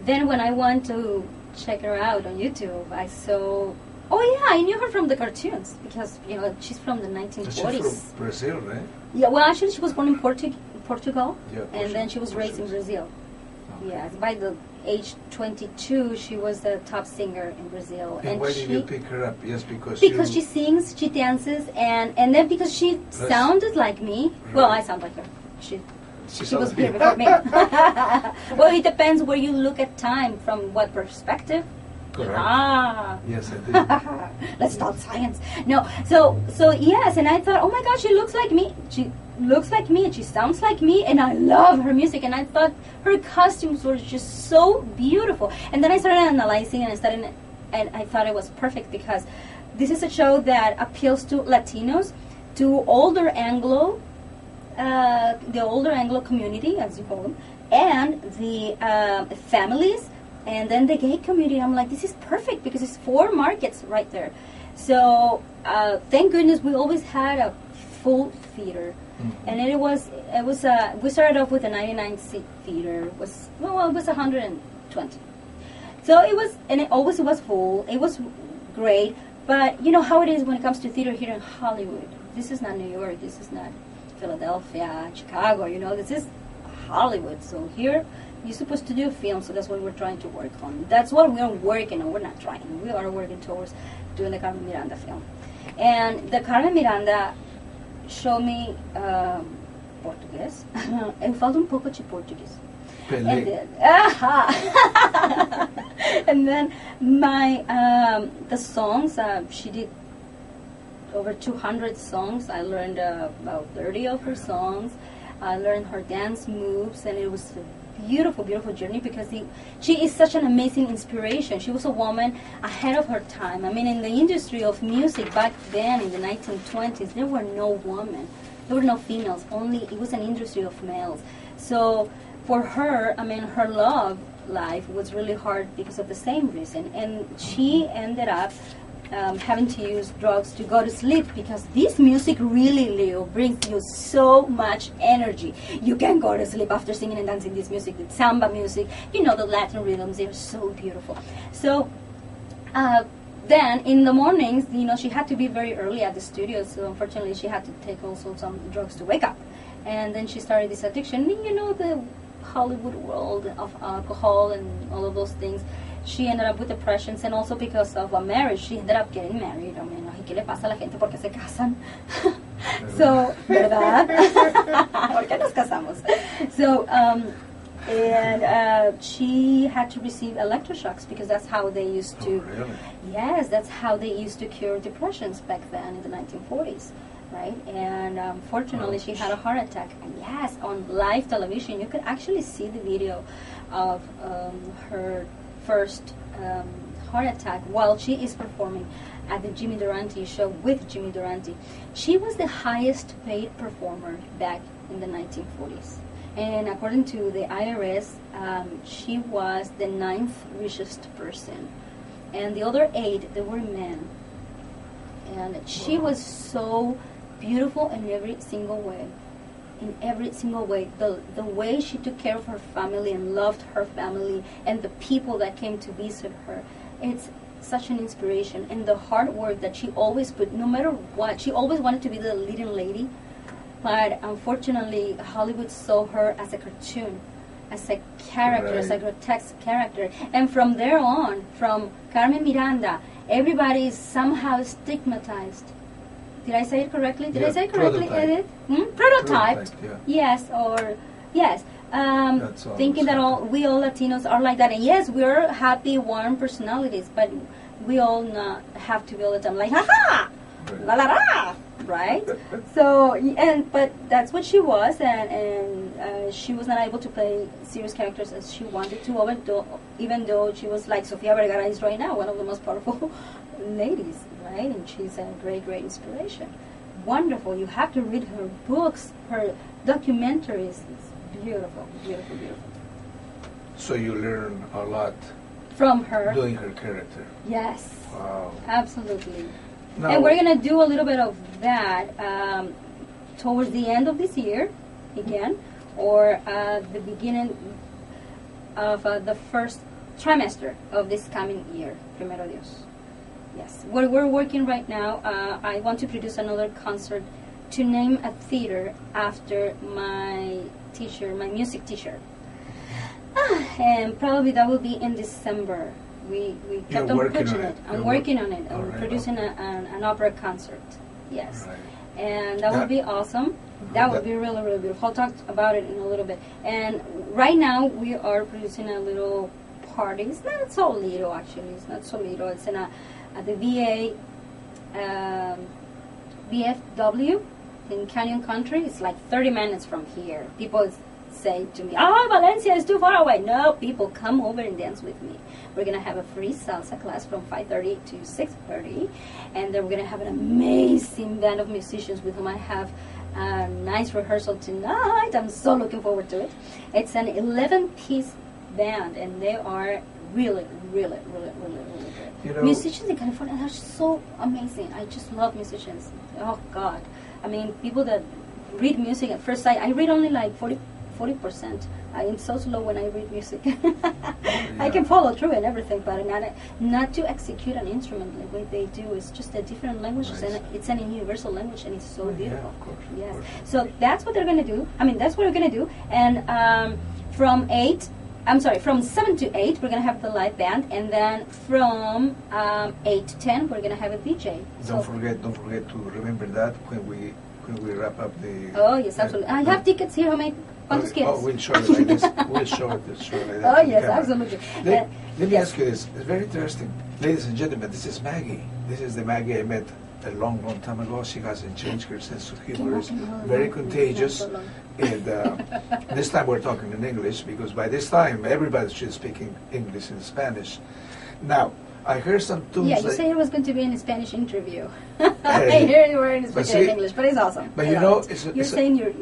Then when I went to check her out on YouTube, I saw, oh yeah, I knew her from the cartoons, because, you know, she's from the 1940s. She's from Brazil, right? Yeah, well, actually she was born in Portugal, Yeah, and then she was raised in Brazil. Okay. Yes, by the age 22, she was the top singer in Brazil. And why did you pick her up? Yes, because she sings, she dances, and then because she sounded like me. Right. Well, I sound like her. She was here like before me. Well, it depends where you look at time, from what perspective. Correct. Ah. Yes, I did. Let's talk science. No, so yes, and I thought, oh my God, she looks like me. She looks like me, and she sounds like me, and I love her music, and I thought her costumes were just so beautiful. And then I started analyzing, and I thought it was perfect, because this is a show that appeals to Latinos, to older Anglo, the older Anglo community, as you call them, and the families, and then the gay community. I'm like, this is perfect, because it's 4 markets right there. So thank goodness we always had a full theater. Mm-hmm. And we started off with a 99-seat theater. It was 120. So it always was full. It was great. But you know how it is when it comes to theater here in Hollywood. This is not New York. This is not Philadelphia, Chicago. You know, this is Hollywood. So here you're supposed to do a film. So that's what we're trying to work on. That's what we are working on. We're not trying. We are working towards doing the Carmen Miranda film. And the Carmen Miranda show me português. Eu falo pouco de português. And then, and then my the songs, she did over 200 songs. I learned about 30 of her songs. I learned her dance moves, and it was a beautiful, beautiful journey, because she is such an amazing inspiration. She was a woman ahead of her time. I mean, in the industry of music back then, in the 1920s, there were no women. There were no females. It was an industry of males. So for her, I mean, her love life was really hard because of the same reason. And she ended up having to use drugs to go to sleep, because this music really, Leo, brings you so much energy. You can go to sleep after singing and dancing this music, the samba music, you know, the Latin rhythms, they're so beautiful. So then in the mornings, you know, she had to be very early at the studio, so unfortunately she had to take also some drugs to wake up. And then she started this addiction. You know, the Hollywood world of alcohol and all of those things. She ended up with depressions, and also because of a marriage, she ended up getting married. I mean, ¿qué le pasa a la gente porque se casan? So, ¿verdad? ¿Por qué nos casamos? So, and she had to receive electroshocks, because that's how they used to. Oh, really? Yes, that's how they used to cure depressions back then in the 1940s. Right, and fortunately she had a heart attack. And yes, on live television you could actually see the video of her first heart attack while she is performing at the Jimmy Durante show with Jimmy Durante. She was the highest paid performer back in the 1940s. And according to the IRS, she was the 9th richest person. And the other 8, they were men. And she was so beautiful in every single way. In every single way. The way she took care of her family and loved her family and the people that came to visit her. It's such an inspiration. And the hard work that she always put, no matter what. She always wanted to be the leading lady. But unfortunately, Hollywood saw her as a cartoon, as a character, right, as a grotesque character. And from there on, from Carmen Miranda, everybody is somehow stigmatized. Did I say it correctly? Did I say it correctly, Edith? Prototyped. Yeah. Yes, or yes. Thinking that we all Latinos are like that. And yes, we're happy, warm personalities, but we all not have to be all the time like, ha-ha! la la la, right? So, but that's what she was, and she was not able to play serious characters as she wanted to, even though she was like Sofia Vergara is right now, one of the most powerful ladies, right? And she's a great, great inspiration. Wonderful. You have to read her books, her documentaries. It's beautiful, beautiful, beautiful. So you learn a lot from her. Doing her character. Yes. Wow. Absolutely. Now, and we're going to do a little bit of that towards the end of this year, again, or the beginning of the first trimester of this coming year, primero Dios. Yes. What we're working right now, I want to produce another concert to name a theater after my teacher, my music teacher. And probably that will be in December. We kept on pushing it. I'm working on it. I'm producing an opera concert. Yes. Right. And that would be awesome. That would be really, really beautiful. I'll talk about it in a little bit. And right now we are producing a little party. It's not so little, actually. It's not so little. It's in at the VFW in Canyon Country. It's like 30 minutes from here. People say to me, Valencia is too far away. No, people, come over and dance with me. We're going to have a free salsa class from 5:30 to 6:30, and then we're going to have an amazing band of musicians with whom I have a nice rehearsal tonight. I'm so looking forward to it. It's an 11-piece band, and they are really, really, really, really, really good. You know, musicians in California are so amazing. I just love musicians. Oh, God. I mean, people that read music at first sight, I read only like 40%. I am so slow when I read music. I can follow through and everything, but not to execute an instrument like what they do. It's just a different language, and it's a universal language, and it's so beautiful. Yeah, of course. Yes. Of course. So that's what they're going to do. I mean, that's what we're going to do. And from 7 to 8, we're going to have the live band, and then from 8 to 10, we're going to have a DJ. Don't forget to remember that when we wrap up the... Oh, yes, absolutely. I have tickets here. How many? ¿Cuántos quieres? We'll show it like this. We'll show it like that. Oh, yes, absolutely. Let me ask you this. It's very interesting. Ladies and gentlemen, this is Maggie. This is the Maggie I met a long, long time ago. She hasn't changed. Her sense of humor is very contagious. And this time we're talking in English, because by this time everybody should speak English and Spanish. Now, I heard some tunes. Yeah, you said it was going to be in a Spanish interview. I hear you were in speaking in English, but it's awesome. But you know, you're saying your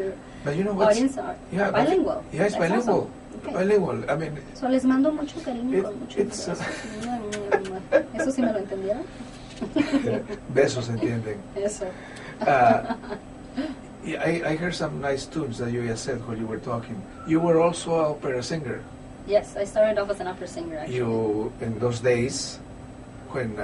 but you know what? Audience are bilingual. Yeah, it's bilingual. Awesome. Okay. Bilingual. I mean. So les mando mucho cariño con mucho besos. Eso sí me lo entendieron. Besos entienden. Eso. I heard some nice tunes that you just said while you were talking. You were also an opera singer. Yes, I started off as an opera singer, actually. You, in those days, when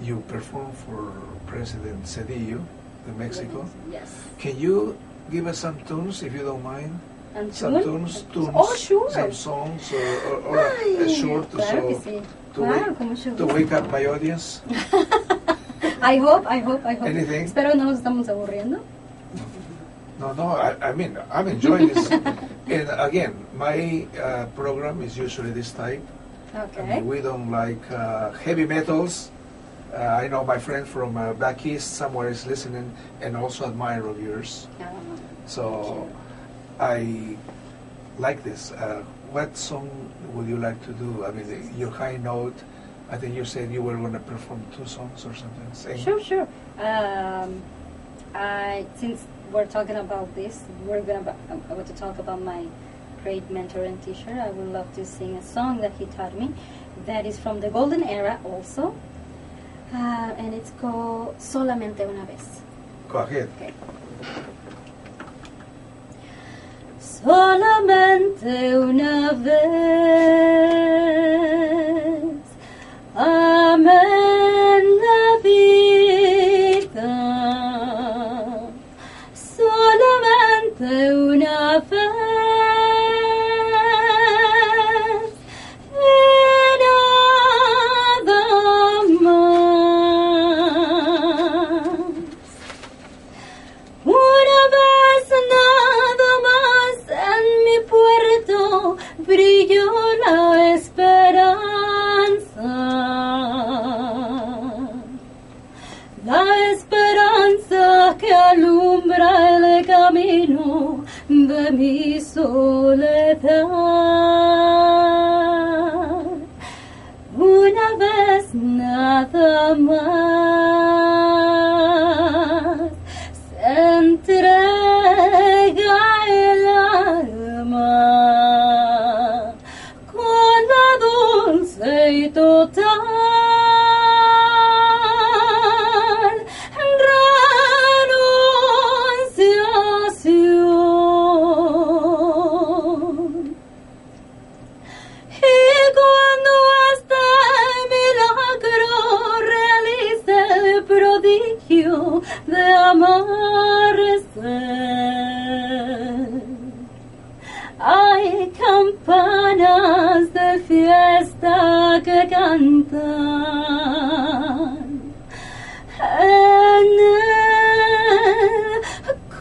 you performed for President Cedillo in Mexico. Yes. Can you give us some tunes, if you don't mind? And some tunes. Oh, sure. Some songs, or a short, claro to wake up my audience. I hope. Anything? Espero no nos estamos aburriendo. No, I mean, I'm enjoying this. And again, my program is usually this type. Okay. I mean, we don't like heavy metals. I know my friend from back east somewhere is listening and also admire of yours. So I like this. What song would you like to do? I mean, your high note. I think you said you were going to perform 2 songs or something. Same. Sure. Since we're talking about this, I'm going to talk about my great mentor and teacher. I would love to sing a song that he taught me that is from the golden era also. And it's called Solamente una vez. Go ahead. Okay. Solamente una vez amé la vida. Solamente una vez. Brilló la camino de mi soledad. Una vez nada más se entrega el alma con la dulce y total renunciación. Y cuando este milagro realice el prodigio de amarse, hay campanas de fiesta que cantan en el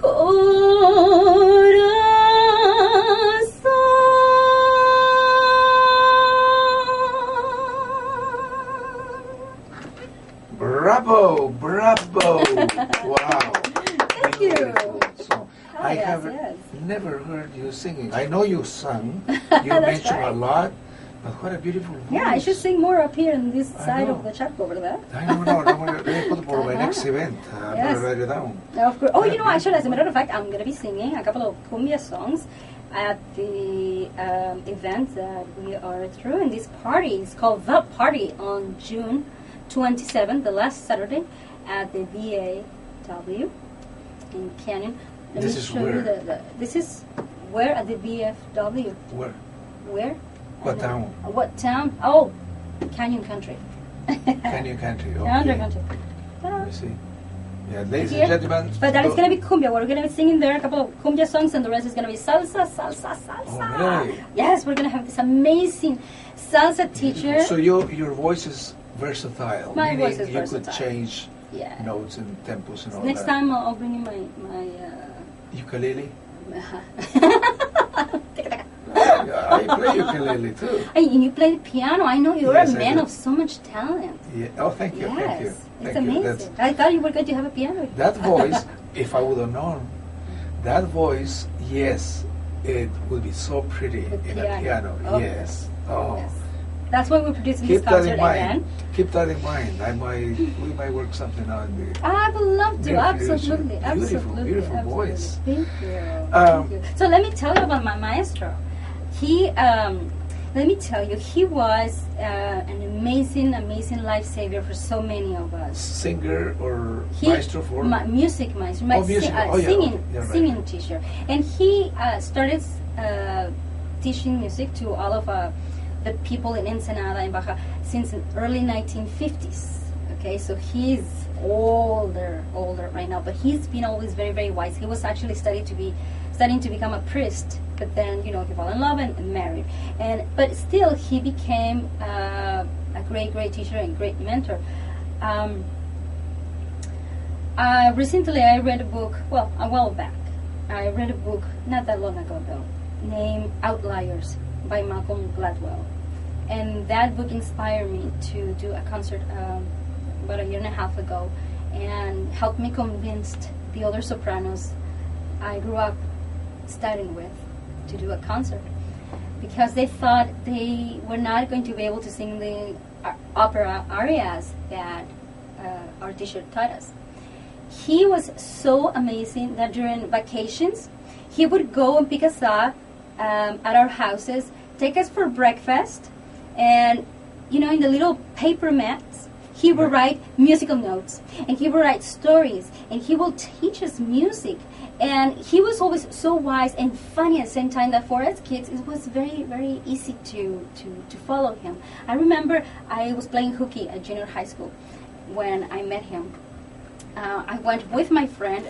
corazón. Bravo, bravo! Wow. Thank you. Beautiful. So, I yes, have yes. never heard you singing. I know you sung. You That's mentioned right. a lot, but what a beautiful voice. Yeah, I should sing more up here on this I side know. of the chat over there. I don't know. I'm going to put it for my next event. I'm Yes. going to write it down. Of course. Oh, you know, actually, as a matter of fact, I'm going to be singing a couple of cumbia songs at the event that we are through. And this party is called The Party on June 27th, the last Saturday, at the VAW in Canyon. Let This me is show where? you this is where at the VFW. Where? Where? What I town? don't know. What town? Oh, Canyon Country. Canyon Country. Okay. Canyon Country. Ta-da. You see? Yeah, ladies Here. and gentlemen. But that is don't- going to be cumbia. We're going to be singing there a couple of cumbia songs, and the rest is going to be salsa, salsa, salsa. Oh, really? Yes, we're going to have this amazing salsa teacher. So your voice is versatile. My meaning voice is you versatile. could change Yeah. notes and tempos and all Next that. time I'll bring you my Ukulele? Tic-tac. Yeah, I play ukulele too. Hey, and you play the piano. I know you're Yes, a I man do. of so much talent. Yeah. Oh, thank you, Yes, thank you, it's thank amazing. you. That's, I thought you were going to have a piano. that voice, if I would have known, that voice, yes, it would be so pretty The in a piano. piano. Oh, Yes. Oh. Yes. That's why we're producing Keep this that concert in mind. again. Keep that in mind. We might work something out. In the, I would love to, Near absolutely, future. Beautiful, absolutely, beautiful absolutely. voice. Thank you. Um, Thank you. So let me tell you about my maestro. He, let me tell you, he was an amazing, amazing lifesaver for so many of us. singer or He, maestro for music maestro, Oh, music. Oh, yeah, singing, okay. Yeah, right. singing teacher, and he started teaching music to all of the people in Ensenada and Baja since the early 1950s. Okay, so he's older right now, but he's been always very, very wise. He was actually studying to become a priest, but then he fell in love and married, but still he became a great teacher and great mentor. Recently I read a book, a while back. I read a book not that long ago though, named Outliers by Malcolm Gladwell. And that book inspired me to do a concert about a year and a half ago, and helped me convince the other sopranos I grew up studying with to do a concert, because they thought they were not going to be able to sing the opera arias that our teacher taught us. He was so amazing that during vacations, he would go and pick us up at our houses, take us for breakfast, and in the little paper mats, he would write musical notes, and he would write stories, and he will teach us music. And he was always so wise and funny at the same time that for us kids, it was very, very easy to follow him. I remember I was playing hooky at junior high school when I met him. I went with my friend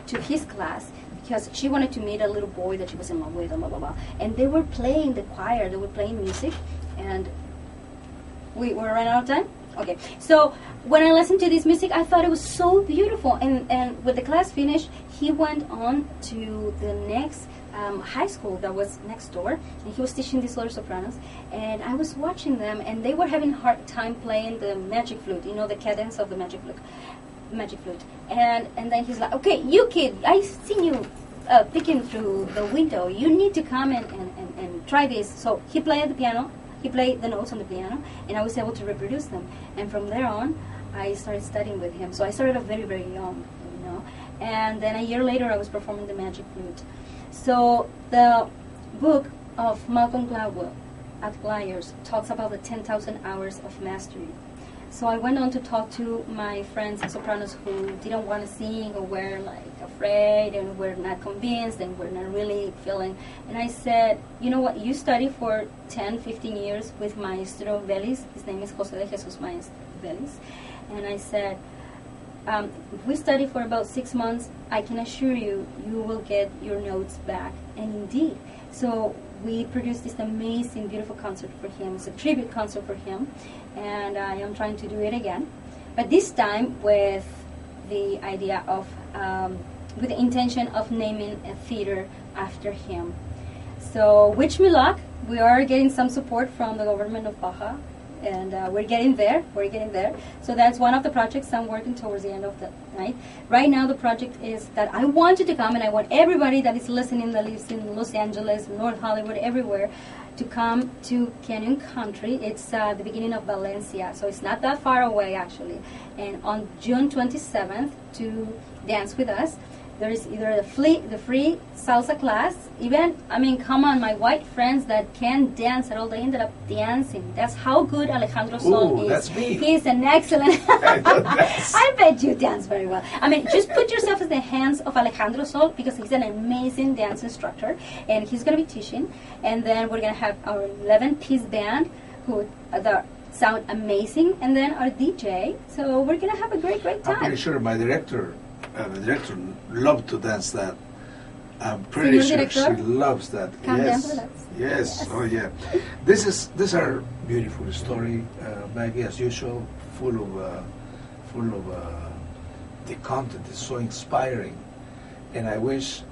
to his class because she wanted to meet a little boy that she was in love with, and blah, blah, blah. And they were playing the choir, they were playing music, and we were running out of time? Okay, so when I listened to this music, I thought it was so beautiful. And with the class finished, he went on to the next high school that was next door, and he was teaching these little sopranos. And I was watching them, and they were having a hard time playing the magic flute, the cadence of the magic flute. And then he's like, okay, you kid, I've seen you peeking through the window. You need to come and try this. So he played the piano. He played the notes on the piano, and I was able to reproduce them. And from there on, I started studying with him. So I started off very, very young, you know. And then a year later, I was performing the magic flute. So the book of Malcolm Gladwell, Outliers, talks about the 10,000 hours of mastery. So I went on to talk to my friends and sopranos who didn't want to sing or were like afraid and were not convinced and were not really feeling. And I said, you know what, you study for 10, 15 years with Maestro Vélez. His name is José de Jesús Maestro Vélez. And I said, if we study for about 6 months, I can assure you, you will get your notes back. And indeed. So we produced this amazing, beautiful concert for him. It's a tribute concert for him. And I am trying to do it again. But this time with the idea of, with the intention of naming a theater after him. So wish me luck. We are getting some support from the government of Baja. And we're getting there. So that's one of the projects I'm working towards the end of the night. Right now the project is that I want you to come, and I want everybody that is listening, that lives in Los Angeles, North Hollywood, everywhere, to come to Canyon Country. It's the beginning of Valencia, so it's not that far away actually. And on June 27th, to dance with us, there is either the free salsa class, even, I mean, come on, my white friends that can dance at all, they ended up dancing. That's how good Alejandro Sol is. That's me. He's an excellent, I bet you dance very well. I mean, just put yourself in the hands of Alejandro Sol, because he's an amazing dance instructor, and he's going to be teaching. And then we're going to have our 11-piece band, who that sound amazing, and then our DJ. So we're going to have a great time. I'm pretty sure my director loved to dance that. I'm pretty sure she loves that. Come yes. dance with us. Yes. Oh yeah. These are beautiful story, Maggie, as usual, full of the content is so inspiring, and I wish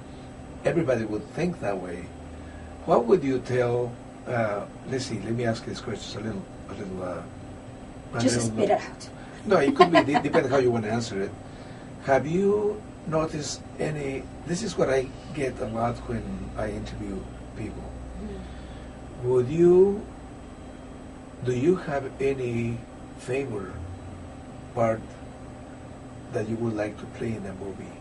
everybody would think that way. What would you tell? Let's see. Let me ask you this question a little. Just spit it out. No, it could be depending how you want to answer it. Have you noticed any? This is what I get a lot when I interview people. Do you have any favorite part that you would like to play in a movie?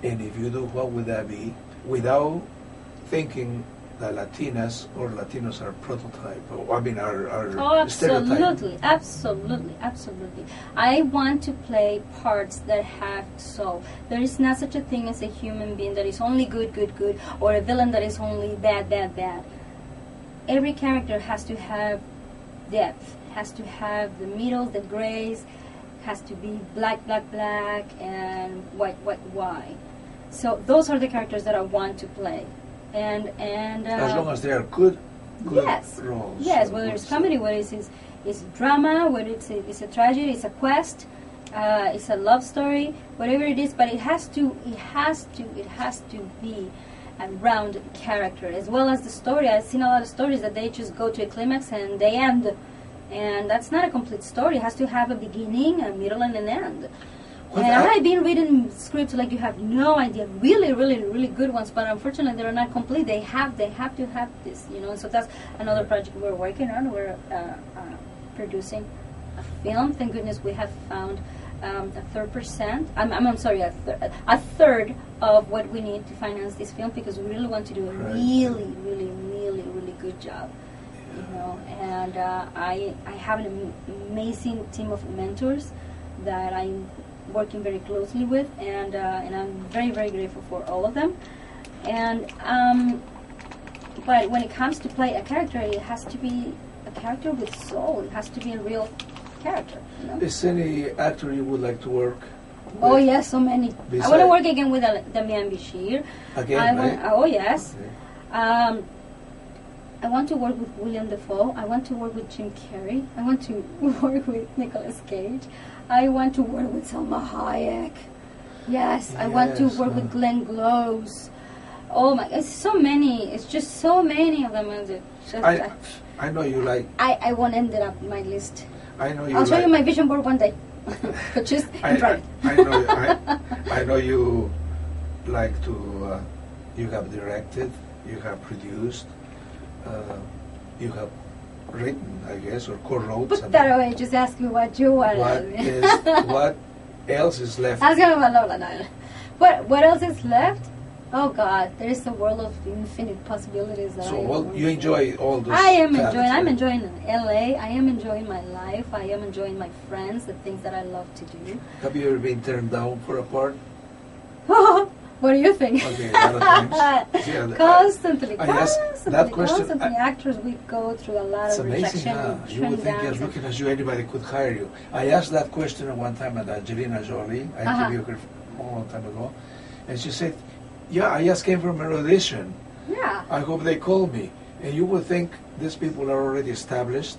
And if you do, what would that be? Without thinking that Latinas or Latinos are prototype, or I mean are stereotype. Absolutely. I want to play parts that have soul. There is not such a thing as a human being that is only good, or a villain that is only bad. Every character has to have depth, has to have the middle, the grays, has to be black, and white. So those are the characters that I want to play. And as long as they are good yes, roles. Yes, whether it's comedy, whether it's drama, whether it's a tragedy, it's a quest, it's a love story, whatever it is, but it has to be a round character, as well as the story. I've seen a lot of stories that they just go to a climax and they end, and that's not a complete story. It has to have a beginning, a middle, and an end. And I've been reading scripts like you have no idea, really good ones, but unfortunately they're not complete. They have to have this, And so that's another project we're working on. We're producing a film. Thank goodness we have found a third of what we need to finance this film, because we really want to do a really good job. And I have an amazing team of mentors that I'm working very closely with, and I'm very grateful for all of them. And but when it comes to play a character, it has to be a character with soul. It has to be a real character. Is any actor you would like to work with? Oh yes, so many. I want to work again with Damian Bichir. Again, right? Oh yes. Okay. I want to work with William Dafoe. I want to work with Jim Carrey. I want to work with Nicolas Cage. I want to work with Salma Hayek. Yes, I want to work with Glenn Close. Oh my, it's so many. It's just so many of them. I know you like. I won't end it up my list. I know you. I'll show you my vision board one day. But just try it. I know like to, you have directed, you have produced, you have written, I guess, or co-wrote Put something. that away. Just ask me what you want. What else is left? What else is left? Oh God, there is a world of infinite possibilities. That So you enjoy all those. I am talents, enjoying. I'm right? enjoying LA. I am enjoying my life. I am enjoying my friends, the things that I love to do. Have you ever been turned down for a part? What do you think? Okay, a lot of times. Yeah, Constantly, I asked constantly, that question. constantly. Actors, we go through a lot It's of amazing, rejection huh? and You would think turn just downs. looking at you, anybody could hire you. I asked that question at one time at Angelina Jolie. I interviewed her a long time ago. And she said, yeah, I just came from an audition. Yeah. I hope they call me. And you would think these people are already established.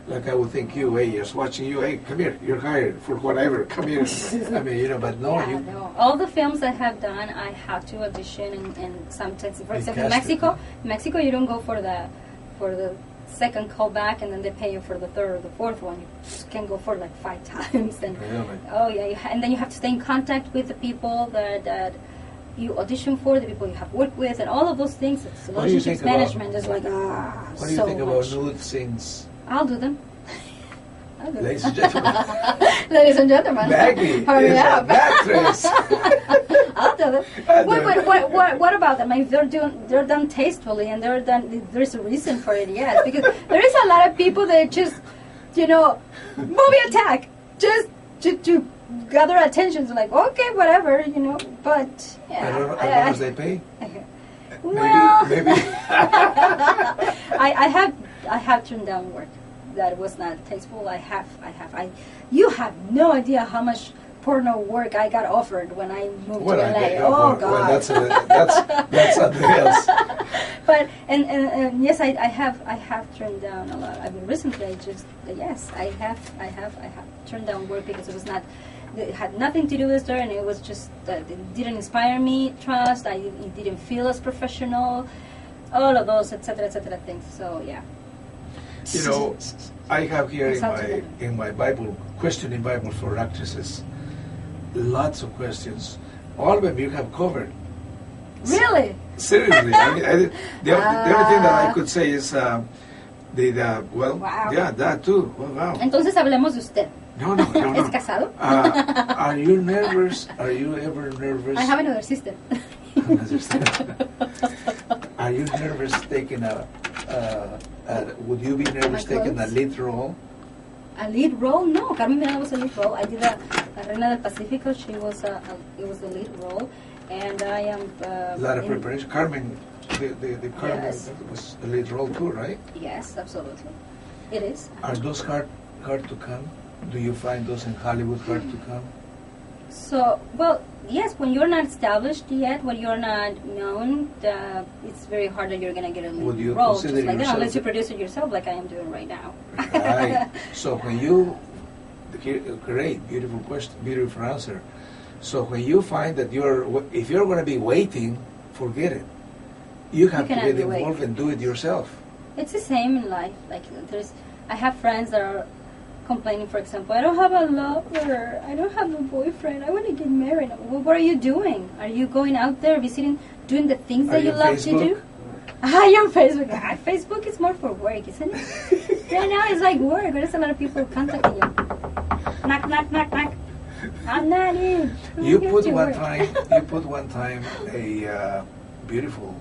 Like I would think you, hey, just watching you, hey, come here, you're hired for whatever, come here. I mean, but no, Yeah, you. no. All the films I have done, I have to audition and sometimes, for example, in cast it, Mexico, you don't go for the second callback and then they pay you for the third or the fourth one. You just can go for like 5 times. And Really? oh yeah, and then you have to stay in contact with the people that you audition for, the people you have worked with, and all of those things. It's What do you relationships think about- management is like What do you so think much. about nude scenes? I'll do them. I'll do Ladies them. and gentlemen, Ladies and gentlemen, Maggie hurry is up. an actress. I'll do them. I'll do it. What about them? If they're done tastefully and they're done, there's a reason for it, yes. Because there is a lot of people that just, movie attack, just to gather attention. It's like, okay, whatever, but yeah. I don't know how much they pay. Well, Maybe. I have turned down work that was not tasteful. You have no idea how much porno work I got offered when I moved to LA. Oh God. Well, that's something else. But and yes, I have turned down a lot. I mean, recently I have turned down work because it had nothing to do with her, and it was just it didn't inspire me trust. It didn't feel as professional. All of those, etc., things. So yeah. I have here It's hard to in my Bible, questioning Bible for actresses, lots of questions. All of them you have covered. Really? Seriously. I mean, the only thing that I could say is, Wow. yeah, that too. Well, wow. Entonces hablemos de usted. No. ¿Es casado? Are you nervous? Are you ever nervous? I have another sister. Are you nervous taking would you be nervous My taking a clothes? lead role? A lead role? No, Carmen Miranda was a lead role. I did a Reina del Pacifico. It was the lead role, and I am. A lot of preparation. Carmen, the Carmen Yes. was a lead role too, right? Yes, absolutely. It is. Are those hard to come? Do you find those in Hollywood hard to come? So, well, yes, when you're not established yet, when you're not known, it's very hard that you're going to get a Would lead you role. consider Just like that, yourself unless you produce it yourself, like I am doing right now. Right. So when you, great, beautiful question, beautiful answer. So when you find that if you're going to be waiting, forget it. You have to cannot get be involved waiting. and do it yourself. It's the same in life. Like I have friends that are complaining, for example, I don't have a lover, I don't have a boyfriend, I want to get married. Well, what are you doing? Are you going out there visiting, doing the things that you on love Facebook? to do? You're on Facebook. Facebook is more for work, isn't it? Right now it's like work. There's a lot of people contacting you. Knock, knock, knock, knock. I'm not in. You put one time a beautiful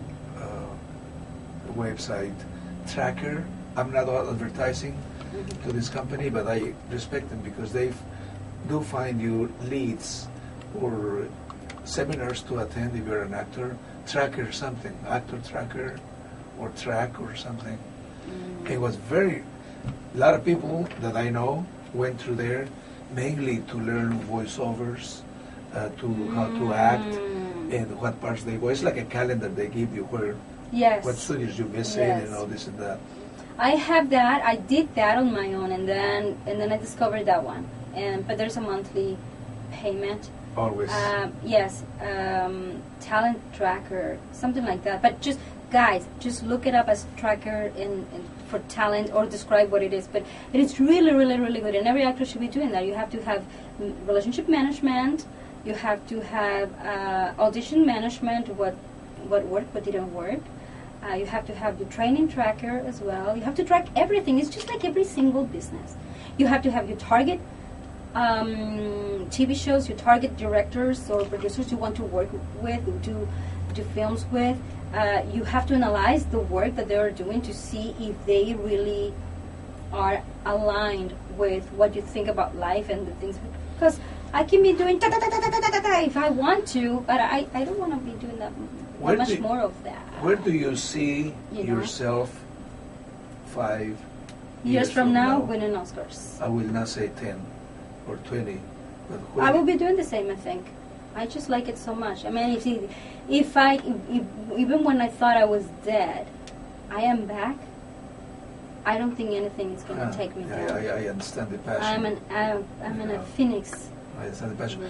website tracker. I'm not advertising to this company, but I respect them because they do find you leads or seminars to attend if you're an actor. Tracker something, actor tracker or track or something. It was a lot of people that I know went through there mainly to learn voiceovers, to how to act and what parts they go. It's like a calendar they give you where what studios you visit and all this and that. I have that. I did that on my own, and then I discovered that one. But there's a monthly payment. Always. Yes, talent tracker, something like that. But just look it up as tracker for talent or describe what it is. But it's really, really, really good, and every actor should be doing that. You have to have relationship management. You have to have audition management, what worked, what didn't work. You have to have the training tracker as well. You have to track everything. It's just like every single business. You have to have your target TV shows, your target directors or producers you want to work with, do films with. You have to analyze the work that they are doing to see if they really are aligned with what you think about life and the things. Because I can be doing if I want to, but I don't want to be doing that much more of that. Where do you see yourself 5 years from now winning Oscars? I will not say 10 or 20, but I will be doing the same, I think. I just like it so much. I mean, if even when I thought I was dead, I am back. I don't think anything is going to take me down. I understand the passion. I'm in a phoenix. I understand the passion.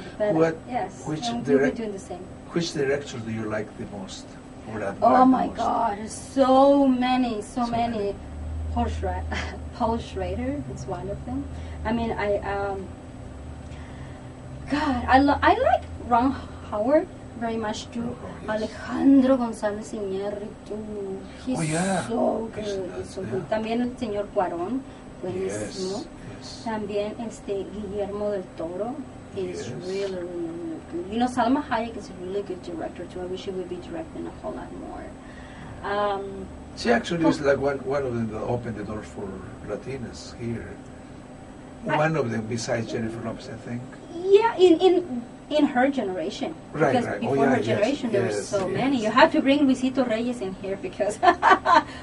Yes, we'll be doing the same. Which director do you like the most? Or oh my God, so many. Paul Schrader is one of them. I mean, I like Ron Howard very much too. Alejandro González Iñárritu, he's so good. So good. También el señor Cuarón, buenísimo. Yes. También Guillermo del Toro is really good. You know, Salma Hayek is a really good director too. I wish she would be directing a whole lot more. She actually is like one of them that opened the door for Latinas here. One of them besides Jennifer Lopez, I think. Yeah, in her generation. Because before her generation there were so many. You have to bring Luisito Reyes in here because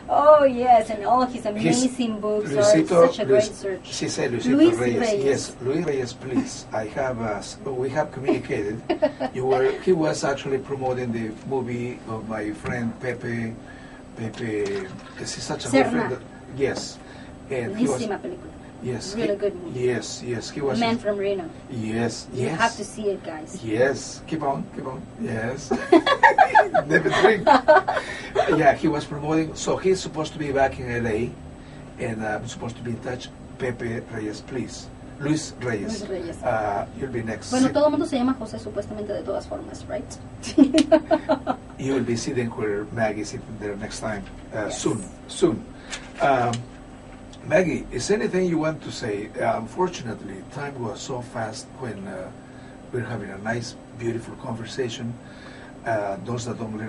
oh yes, and all of his amazing books are such a great search. She said Luisito Reyes. Yes, Luis Reyes, please. We have communicated. He was actually promoting the movie of my friend Pepe. This is such a good friend. Yes. And he was. Yes. Really good movie. Yes. He was. Man from Reno. Yes. You have to see it, guys. Yes. Keep on. Yes. Never drink. Yeah, he was promoting. So he's supposed to be back in LA, and I'm supposed to be in touch. Pepe Reyes, please. Luis Reyes. You'll be next. Bueno, todo el mundo se llama José supuestamente de todas formas, right? You will be sitting where Maggie is sitting there next time. Soon. Maggie, is anything you want to say? Unfortunately, time goes so fast when we're having a nice, beautiful conversation. Those that don't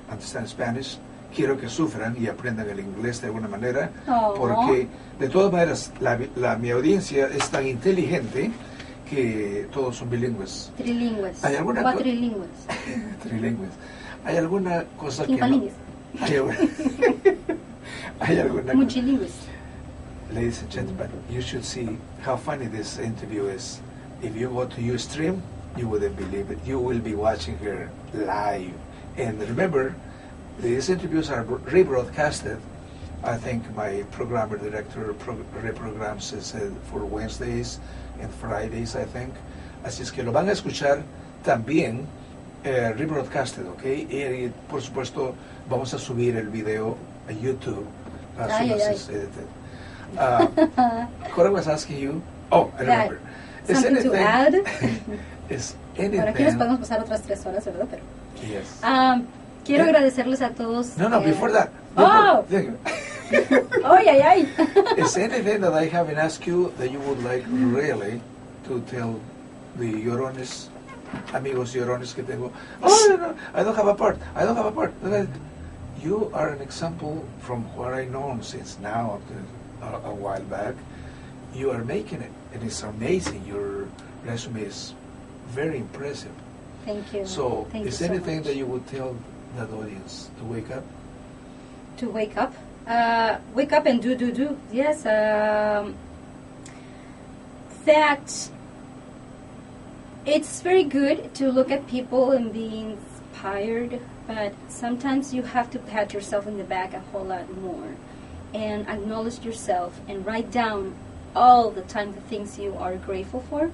understand Spanish, quiero que sufran y aprendan el inglés de alguna manera, porque de todas maneras mi audiencia es tan inteligente que todos son bilingües. Trilingües. ¿Hay alguna Cuatrilingües. Trilingües. ¿Hay alguna cosa que Quintalingües. ¿Hay alguna Multilingües. Ladies and gentlemen, you should see how funny this interview is. If you go to Ustream, you wouldn't believe it. You will be watching her live. And remember, these interviews are rebroadcasted. I think my programmer director reprograms it for Wednesdays and Fridays, I think. Así es que lo van a escuchar también rebroadcasted, ¿ok? Y por supuesto vamos a subir el video a YouTube as soon as it's edited. What I was asking you, I remember. Something to add? Is anything... Bueno, aquí nos podemos pasar otras 3 horas, ¿verdad? Pero, yes. Quiero agradecerles a todos. No, before that. Is anything that I haven't asked you that you would like really to tell the Llorones, amigos Llorones que tengo? No, I don't have a part. You are an example from what I know since now a while back. You are making it, and it's amazing. Your resume is very impressive. Thank you. So, is there anything much that you would tell that audience to wake up? To wake up? Wake up and do. Yes. That it's very good to look at people and be inspired, but sometimes you have to pat yourself in the back a whole lot more and acknowledge yourself and write down all the time the things you are grateful for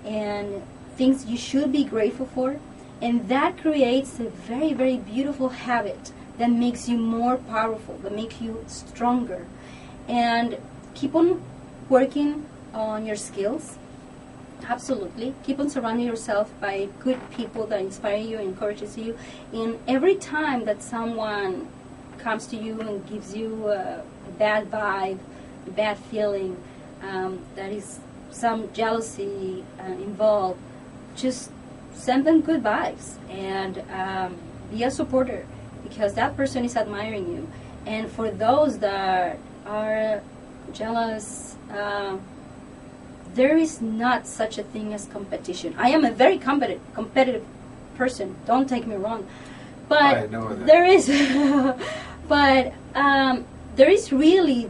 and things you should be grateful for, and that creates a very, very beautiful habit that makes you more powerful, that makes you stronger. And keep on working on your skills. Absolutely. Keep on surrounding yourself by good people that inspire you, encourages you. And every time that someone comes to you and gives you a bad vibe, a bad feeling, that is some jealousy involved, just send them good vibes and be a supporter, because that person is admiring you. And for those that are jealous, there is not such a thing as competition. I am a very competitive person. Don't take me wrong, but I know that. there is, but there is really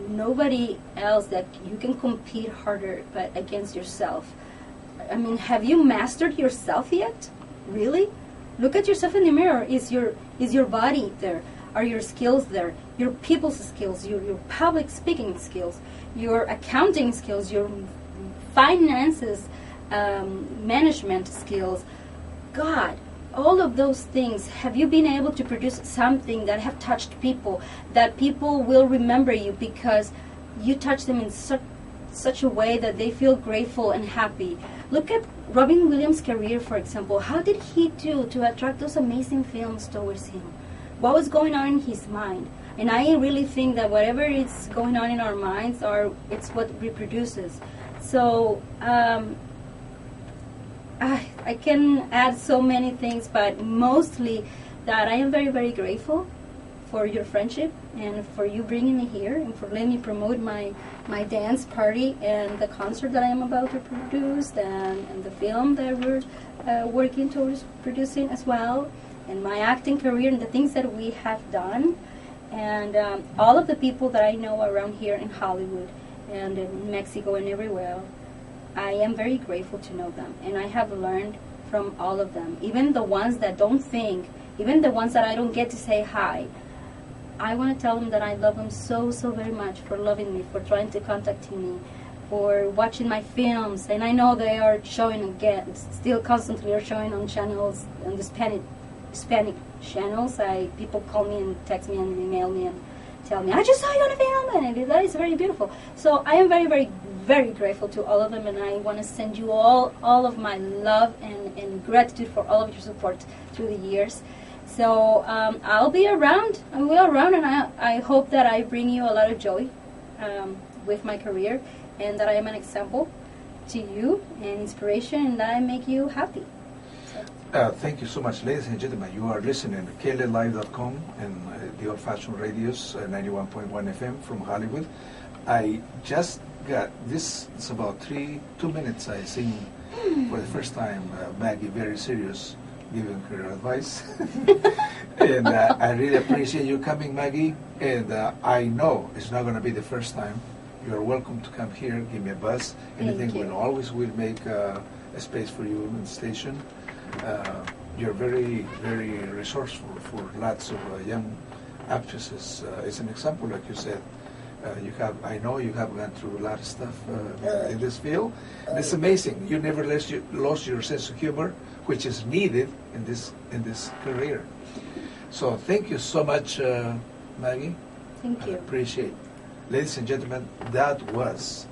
nobody else that you can compete harder but against yourself. I mean, have you mastered yourself yet? Really? Look at yourself in the mirror. Is your body there? Are your skills there? Your people's skills, your public speaking skills, your accounting skills, your finances, management skills. God, all of those things, have you been able to produce something that have touched people, that people will remember you because you touch them in such a way that they feel grateful and happy? Look at Robin Williams' career, for example. How did he do to attract those amazing films towards him? What was going on in his mind? And I really think that whatever is going on in our minds, it's what reproduces. So I can add so many things, but mostly that I am very grateful for your friendship and for you bringing me here and for letting me promote my dance party and the concert that I am about to produce and the film that we're working towards producing as well, and my acting career and the things that we have done, and all of the people that I know around here in Hollywood and in Mexico and everywhere. I am very grateful to know them, and I have learned from all of them, even the ones that don't think, even the ones that I don't get to say hi. I want to tell them that I love them so very much for loving me, for trying to contact me, for watching my films. And I know they are showing again, still constantly are showing on channels, on the Hispanic channels. People call me and text me and email me and tell me, I just saw you on a film, and that is very beautiful. So I am very grateful to all of them, and I want to send you all of my love and gratitude for all of your support through the years. So I'll be around, and I hope that I bring you a lot of joy with my career, and that I am an example to you and inspiration, and that I make you happy. Thank you so much, ladies and gentlemen. You are listening to KLLive.com and the old-fashioned radios, 91.1 FM from Hollywood. I just got this. It's about 2 minutes. I sing for the first time. Maggie, very serious, giving her advice, and I really appreciate you coming, Maggie. And I know it's not going to be the first time. You are welcome to come here. Give me a buzz. Anything will make a space for you in the station. You're very resourceful for lots of young actresses. It's an example, like you said. I know you have gone through a lot of stuff in this field. And it's amazing. You never lost your sense of humor, which is needed in this career. So thank you so much, Maggie. Thank you. I appreciate it. Ladies and gentlemen, that was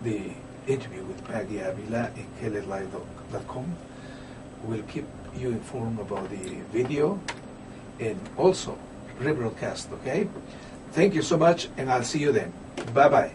the interview with Magi Avila in KLLive.com. We'll keep you informed about the video and also rebroadcast, okay? Thank you so much, and I'll see you then. Bye-bye.